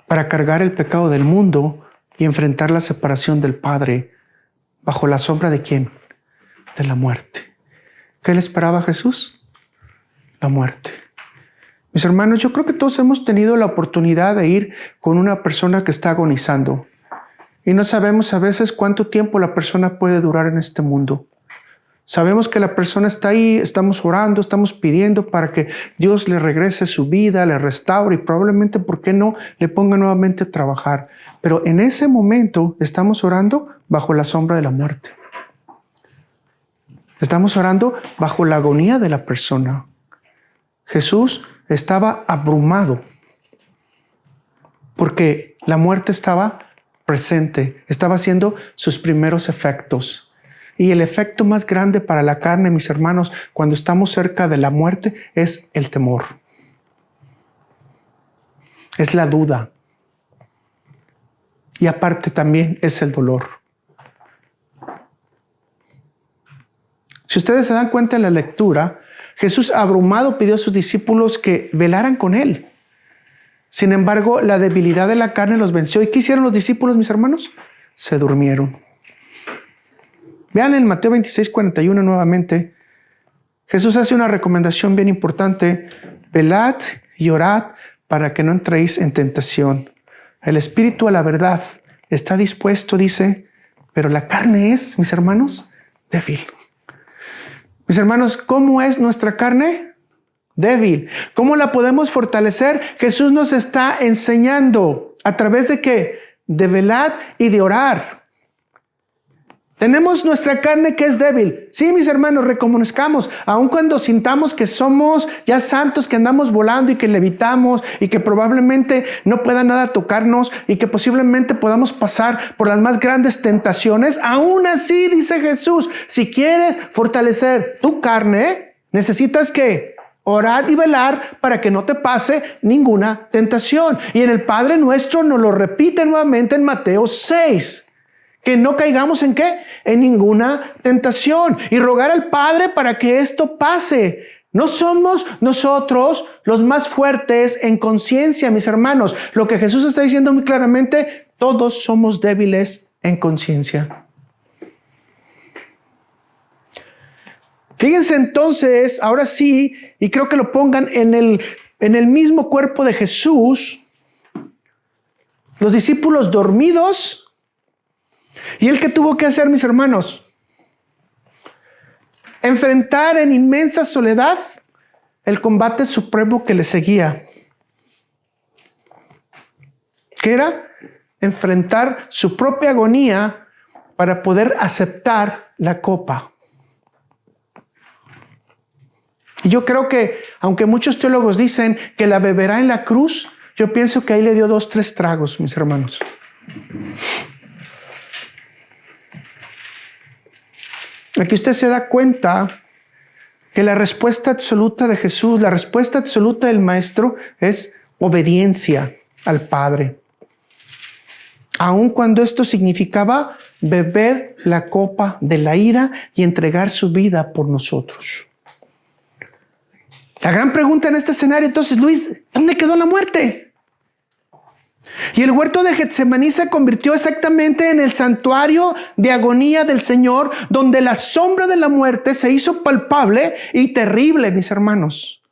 S1: para cargar el pecado del mundo y enfrentar la separación del Padre bajo la sombra ¿de quién? De la muerte. ¿Qué le esperaba a Jesús? La muerte. Mis hermanos, yo creo que todos hemos tenido la oportunidad de ir con una persona que está agonizando y no sabemos a veces cuánto tiempo la persona puede durar en este mundo. Sabemos que la persona está ahí, estamos orando, estamos pidiendo para que Dios le regrese su vida, le restaure y probablemente, ¿por qué no?, le ponga nuevamente a trabajar. Pero en ese momento estamos orando bajo la sombra de la muerte. Estamos orando bajo la agonía de la persona. Jesús estaba abrumado porque la muerte estaba presente, estaba haciendo sus primeros efectos. Y el efecto más grande para la carne, mis hermanos, cuando estamos cerca de la muerte, es el temor. Es la duda. Y aparte también es el dolor. Si ustedes se dan cuenta en la lectura, Jesús abrumado pidió a sus discípulos que velaran con él. Sin embargo, la debilidad de la carne los venció. ¿Y qué hicieron los discípulos, mis hermanos? Se durmieron. Vean en Mateo 26:41 nuevamente. Jesús hace una recomendación bien importante. Velad y orad para que no entréis en tentación. El espíritu a la verdad está dispuesto, dice, pero la carne es, mis hermanos, débil. Mis hermanos, ¿cómo es nuestra carne? Débil. ¿Cómo la podemos fortalecer? Jesús nos está enseñando. ¿A través de qué? De velar y de orar. Tenemos nuestra carne que es débil. Sí, mis hermanos, reconozcamos, aun cuando sintamos que somos ya santos, que andamos volando y que levitamos y que probablemente no pueda nada tocarnos y que posiblemente podamos pasar por las más grandes tentaciones, aún así, dice Jesús, si quieres fortalecer tu carne, necesitas que orar y velar para que no te pase ninguna tentación. Y en el Padre Nuestro nos lo repite nuevamente en Mateo 6. Que no caigamos ¿en qué? En ninguna tentación. Y rogar al Padre para que esto pase. No somos nosotros los más fuertes en conciencia, mis hermanos. Lo que Jesús está diciendo muy claramente, todos somos débiles en conciencia. Fíjense entonces, ahora sí, y creo que lo pongan en el mismo cuerpo de Jesús, los discípulos dormidos. ¿Y él qué tuvo que hacer, mis hermanos? Enfrentar en inmensa soledad el combate supremo que le seguía. ¿Qué era? Enfrentar su propia agonía para poder aceptar la copa. Y yo creo que, aunque muchos teólogos dicen que la beberá en la cruz, yo pienso que ahí le dio 2, 3 tragos, mis hermanos. Aquí usted se da cuenta que la respuesta absoluta de Jesús, la respuesta absoluta del Maestro es obediencia al Padre. Aun cuando esto significaba beber la copa de la ira y entregar su vida por nosotros. La gran pregunta en este escenario, entonces, Luis, ¿dónde quedó la muerte? Y el huerto de Getsemaní se convirtió exactamente en el santuario de agonía del Señor, donde la sombra de la muerte se hizo palpable y terrible, mis hermanos.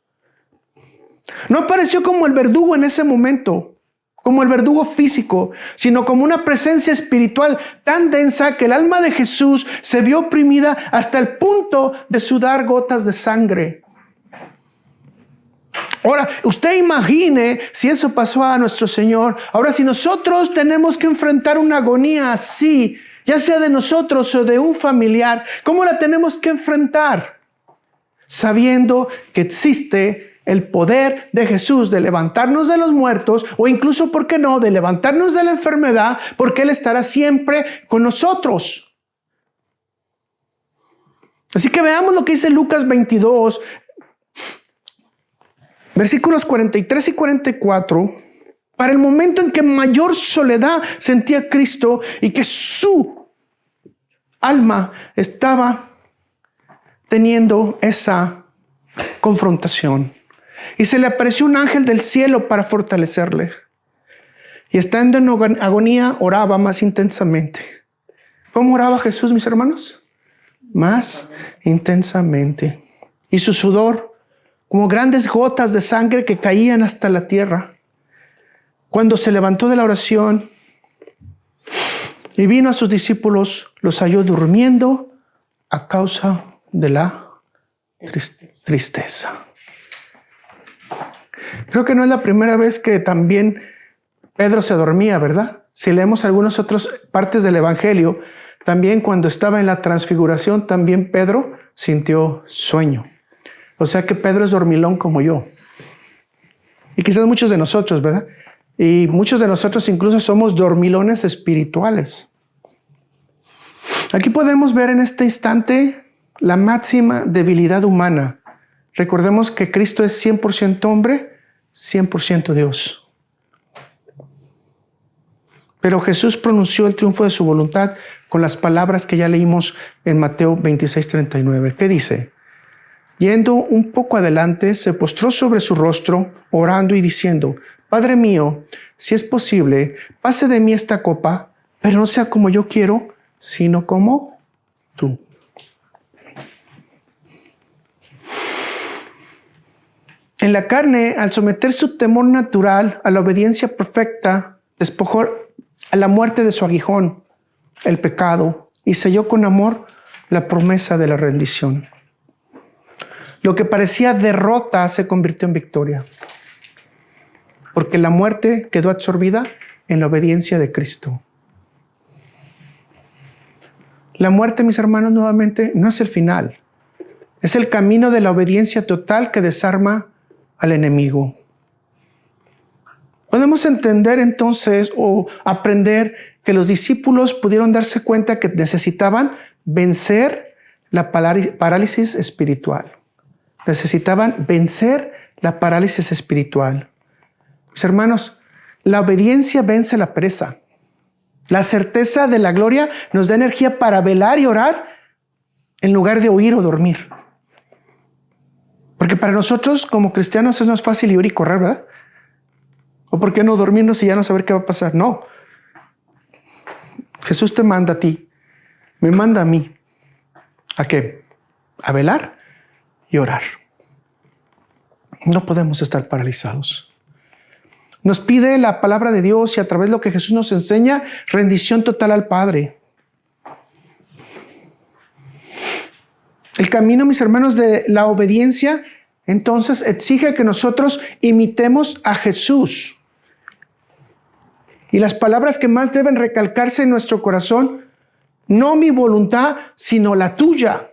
S1: No apareció como el verdugo en ese momento, como el verdugo físico, sino como una presencia espiritual tan densa que el alma de Jesús se vio oprimida hasta el punto de sudar gotas de sangre. Ahora, usted imagine si eso pasó a nuestro Señor. Ahora, si nosotros tenemos que enfrentar una agonía así, ya sea de nosotros o de un familiar, ¿cómo la tenemos que enfrentar? Sabiendo que existe el poder de Jesús de levantarnos de los muertos o incluso, ¿por qué no?, de levantarnos de la enfermedad, porque Él estará siempre con nosotros. Así que veamos lo que dice Lucas 22, versículos 43 y 44, para el momento en que mayor soledad sentía Cristo y que su alma estaba teniendo esa confrontación. Y se le apareció un ángel del cielo para fortalecerle. Y estando en agonía, oraba más intensamente. ¿Cómo oraba Jesús, mis hermanos? Más intensamente. Y su sudor, como grandes gotas de sangre que caían hasta la tierra. Cuando se levantó de la oración y vino a sus discípulos, los halló durmiendo a causa de la tristeza. Creo que no es la primera vez que también Pedro se dormía, ¿verdad? Si leemos algunas otras partes del Evangelio, también cuando estaba en la transfiguración, también Pedro sintió sueño. O sea que Pedro es dormilón como yo. Y quizás muchos de nosotros, ¿verdad? Y muchos de nosotros incluso somos dormilones espirituales. Aquí podemos ver en este instante la máxima debilidad humana. Recordemos que Cristo es 100% hombre, 100% Dios. Pero Jesús pronunció el triunfo de su voluntad con las palabras que ya leímos en Mateo 26:39. ¿Qué dice? Yendo un poco adelante, se postró sobre su rostro, orando y diciendo: Padre mío, si es posible, pase de mí esta copa, pero no sea como yo quiero, sino como tú. En la carne, al someter su temor natural a la obediencia perfecta, despojó a la muerte de su aguijón, el pecado, y selló con amor la promesa de la rendición. Lo que parecía derrota se convirtió en victoria, porque la muerte quedó absorbida en la obediencia de Cristo. La muerte, mis hermanos, nuevamente no es el final. Es el camino de la obediencia total que desarma al enemigo. Podemos entender entonces o aprender que los discípulos pudieron darse cuenta que necesitaban vencer la parálisis espiritual. Necesitaban vencer la parálisis espiritual. Mis hermanos, la obediencia vence la pereza. La certeza de la gloria nos da energía para velar y orar en lugar de huir o dormir. Porque para nosotros como cristianos es más fácil huir y correr, ¿verdad? ¿O por qué no dormirnos y ya no saber qué va a pasar? No. Jesús te manda a ti, me manda a mí. ¿A qué? A velar y orar. No podemos estar paralizados. Nos pide la palabra de Dios y a través de lo que Jesús nos enseña, rendición total al Padre. El camino, mis hermanos, de la obediencia, entonces exige que nosotros imitemos a Jesús. Y las palabras que más deben recalcarse en nuestro corazón, no mi voluntad, sino la tuya.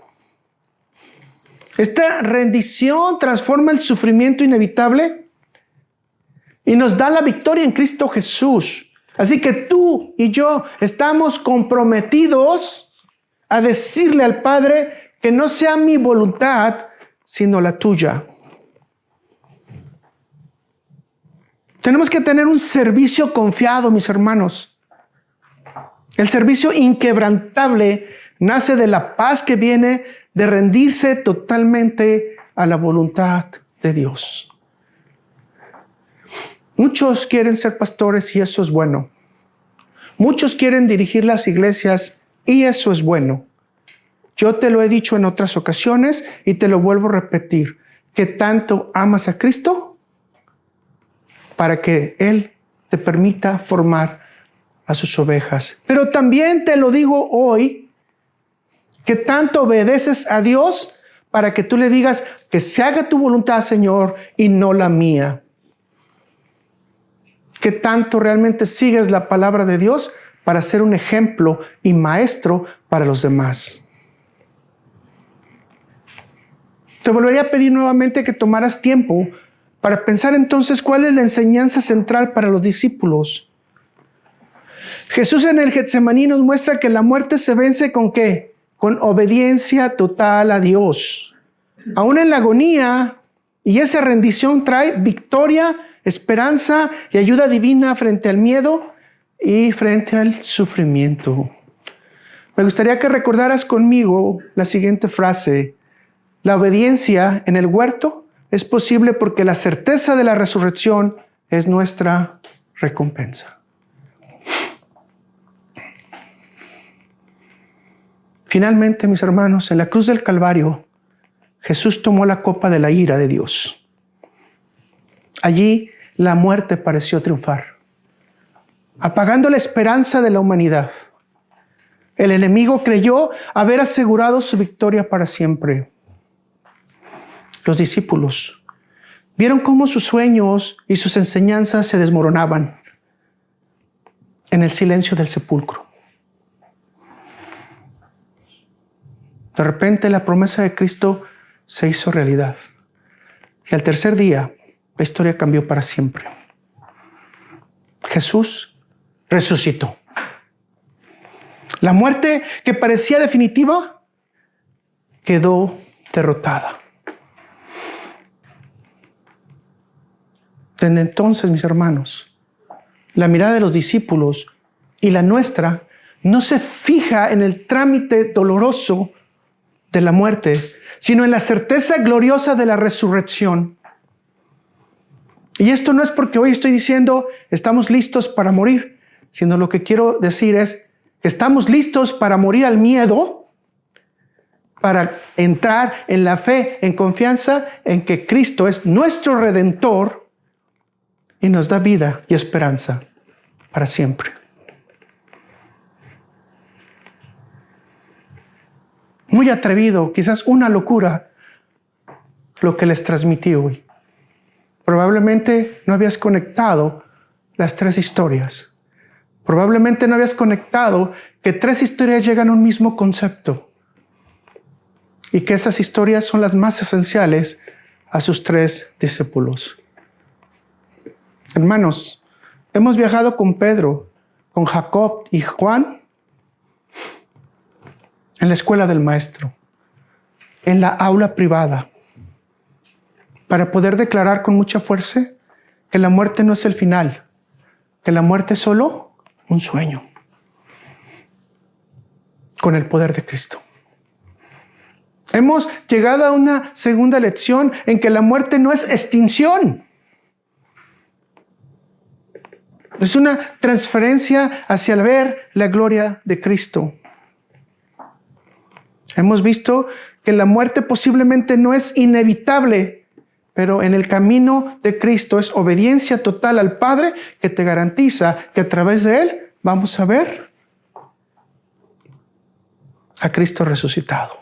S1: Esta rendición transforma el sufrimiento inevitable y nos da la victoria en Cristo Jesús. Así que tú y yo estamos comprometidos a decirle al Padre que no sea mi voluntad, sino la tuya. Tenemos que tener un servicio confiado, mis hermanos. El servicio inquebrantable nace de la paz que viene de rendirse totalmente a la voluntad de Dios. Muchos quieren ser pastores y eso es bueno. Muchos quieren dirigir las iglesias y eso es bueno. Yo te lo he dicho en otras ocasiones y te lo vuelvo a repetir. ¿Qué tanto amas a Cristo? Para que Él te permita formar a sus ovejas. Pero también te lo digo hoy, que tanto obedeces a Dios para que tú le digas que se haga tu voluntad, Señor, y no la mía. Que tanto realmente sigues la palabra de Dios para ser un ejemplo y maestro para los demás. Te volvería a pedir nuevamente que tomaras tiempo para pensar entonces cuál es la enseñanza central para los discípulos. Jesús en el Getsemaní nos muestra que la muerte se vence ¿con qué? Con obediencia total a Dios. Aún en la agonía, y esa rendición trae victoria, esperanza y ayuda divina frente al miedo y frente al sufrimiento. Me gustaría que recordaras conmigo la siguiente frase. La obediencia en el huerto es posible porque la certeza de la resurrección es nuestra recompensa. Finalmente, mis hermanos, en la cruz del Calvario, Jesús tomó la copa de la ira de Dios. Allí la muerte pareció triunfar, apagando la esperanza de la humanidad. El enemigo creyó haber asegurado su victoria para siempre. Los discípulos vieron cómo sus sueños y sus enseñanzas se desmoronaban en el silencio del sepulcro. De repente la promesa de Cristo se hizo realidad. Y al tercer día, la historia cambió para siempre. Jesús resucitó. La muerte que parecía definitiva quedó derrotada. Desde entonces, mis hermanos, la mirada de los discípulos y la nuestra no se fija en el trámite doloroso de la muerte, sino en la certeza gloriosa de la resurrección. Y esto no es porque hoy estoy diciendo estamos listos para morir, sino lo que quiero decir es que estamos listos para morir al miedo, para entrar en la fe, en confianza en que Cristo es nuestro Redentor y nos da vida y esperanza para siempre. Muy atrevido, quizás una locura, lo que les transmití hoy. Probablemente no habías conectado las 3 historias. Probablemente no habías conectado que 3 historias llegan a un mismo concepto y que esas historias son las más esenciales a sus 3 discípulos. Hermanos, hemos viajado con Pedro, con Jacob y Juan en la escuela del maestro, en la aula privada, para poder declarar con mucha fuerza que la muerte no es el final, que la muerte es solo un sueño, con el poder de Cristo. Hemos llegado a una segunda lección en que la muerte no es extinción. Es una transferencia hacia el ver la gloria de Cristo. Hemos visto que la muerte posiblemente no es inevitable, pero en el camino de Cristo es obediencia total al Padre que te garantiza que a través de Él vamos a ver a Cristo resucitado.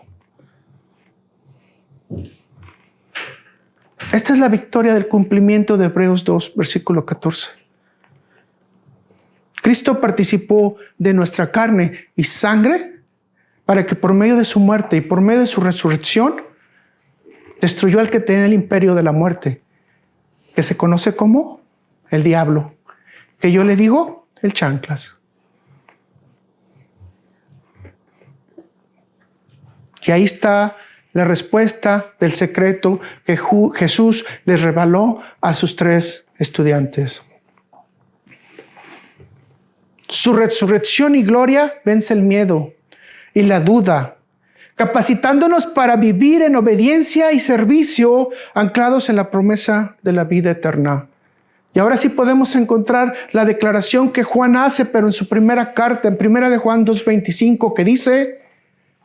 S1: Esta es la victoria del cumplimiento de Hebreos 2, versículo 14. Cristo participó de nuestra carne y sangre para que por medio de su muerte y por medio de su resurrección destruyó al que tenía el imperio de la muerte, que se conoce como el diablo, que yo le digo el chanclas. Y ahí está la respuesta del secreto que Jesús les reveló a sus 3 estudiantes. Su resurrección y gloria vence el miedo y la duda, capacitándonos para vivir en obediencia y servicio, anclados en la promesa de la vida eterna. Y ahora sí podemos encontrar la declaración que Juan hace, pero en su primera carta, en 1 de Juan 2:25, que dice: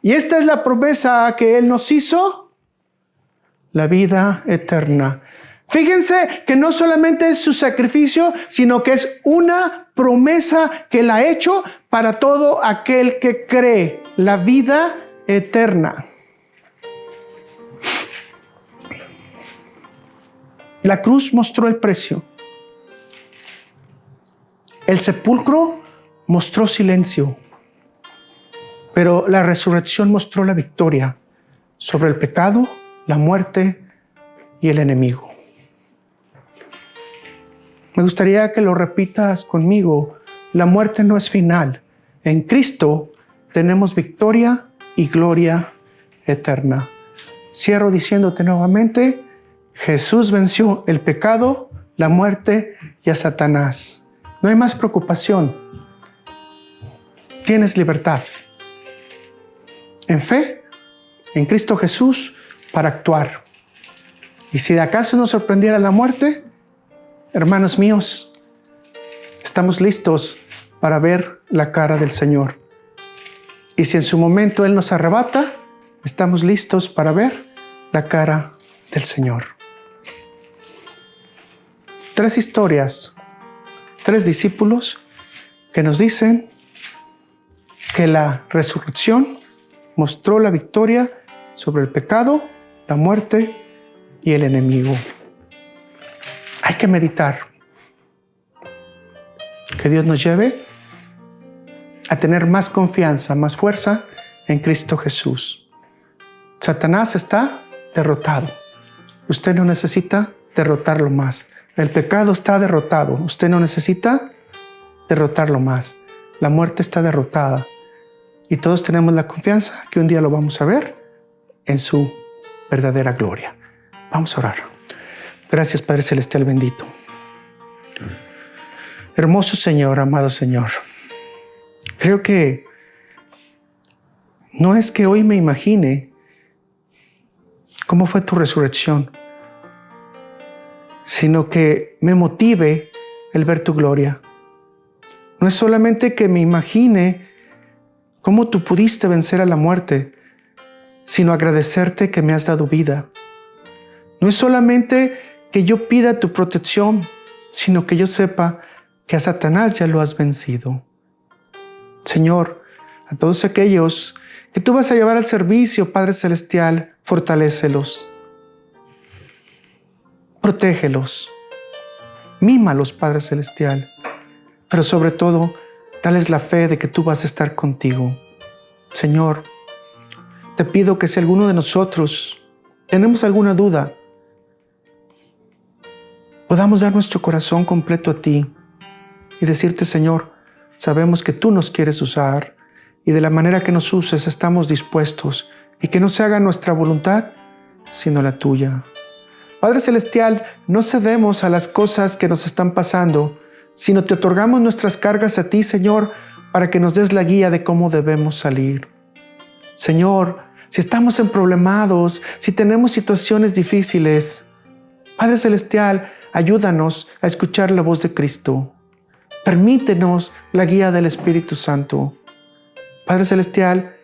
S1: y esta es la promesa que Él nos hizo, la vida eterna. Fíjense que no solamente es su sacrificio, sino que es una promesa que Él ha hecho para todo aquel que cree, la vida eterna. La cruz mostró el precio. El sepulcro mostró silencio. Pero la resurrección mostró la victoria sobre el pecado, la muerte y el enemigo. Me gustaría que lo repitas conmigo. La muerte no es final. En Cristo tenemos victoria y gloria eterna. Cierro diciéndote nuevamente: Jesús venció el pecado, la muerte y a Satanás. No hay más preocupación. Tienes libertad. En fe, en Cristo Jesús, para actuar. Y si de acaso nos sorprendiera la muerte, hermanos míos, estamos listos para ver la cara del Señor. Y si en su momento Él nos arrebata, estamos listos para ver la cara del Señor. 3 historias, 3 discípulos que nos dicen que la resurrección mostró la victoria sobre el pecado, la muerte y el enemigo. Hay que meditar. Que Dios nos lleve a tener más confianza, más fuerza en Cristo Jesús. Satanás está derrotado. Usted no necesita derrotarlo más. El pecado está derrotado. Usted no necesita derrotarlo más. La muerte está derrotada. Y todos tenemos la confianza que un día lo vamos a ver en su verdadera gloria. Vamos a orar. Gracias, Padre Celestial bendito. Hermoso Señor, amado Señor. Creo que no es que hoy me imagine cómo fue tu resurrección, sino que me motive el ver tu gloria. No es solamente que me imagine cómo tú pudiste vencer a la muerte, sino agradecerte que me has dado vida. No es solamente que yo pida tu protección, sino que yo sepa que a Satanás ya lo has vencido. Señor, a todos aquellos que tú vas a llevar al servicio, Padre Celestial, fortalécelos, protégelos, mímalos, Padre Celestial, pero sobre todo, dales la fe de que tú vas a estar contigo. Señor, te pido que si alguno de nosotros tenemos alguna duda, podamos dar nuestro corazón completo a ti y decirte, Señor, sabemos que tú nos quieres usar y de la manera que nos uses estamos dispuestos y que no se haga nuestra voluntad, sino la tuya. Padre Celestial, no cedemos a las cosas que nos están pasando, sino te otorgamos nuestras cargas a ti, Señor, para que nos des la guía de cómo debemos salir. Señor, si estamos problemados, si tenemos situaciones difíciles, Padre Celestial, ayúdanos a escuchar la voz de Cristo. Permítenos la guía del Espíritu Santo. Padre Celestial,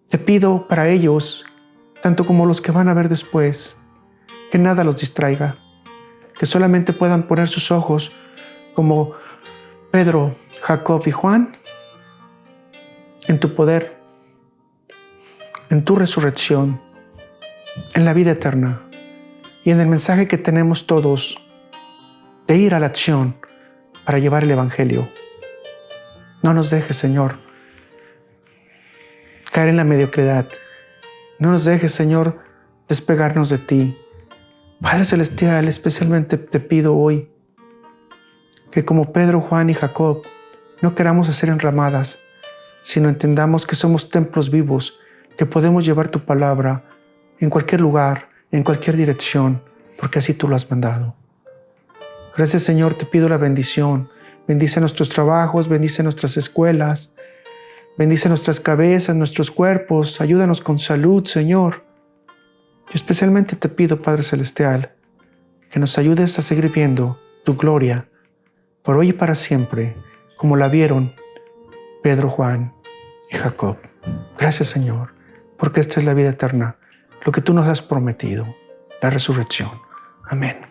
S1: te pido para ellos, tanto como los que van a ver después, que nada los distraiga, que solamente puedan poner sus ojos como Pedro, Jacob y Juan en tu poder, en tu resurrección, en la vida eterna y en el mensaje que tenemos todos de ir a la acción para llevar el Evangelio. No nos dejes, Señor, caer en la mediocridad. No nos dejes, Señor, despegarnos de ti. Padre Celestial, especialmente te pido hoy que como Pedro, Juan y Jacob no queramos hacer enramadas, sino entendamos que somos templos vivos, que podemos llevar tu palabra en cualquier lugar, en cualquier dirección, porque así tú lo has mandado. Gracias, Señor, te pido la bendición. Bendice nuestros trabajos, bendice nuestras escuelas, bendice nuestras cabezas, nuestros cuerpos, ayúdanos con salud, Señor. Yo especialmente te pido, Padre Celestial, que nos ayudes a seguir viendo tu gloria por hoy y para siempre, como la vieron Pedro, Juan y Jacob. Gracias, Señor, porque esta es la vida eterna, lo que tú nos has prometido, la resurrección. Amén.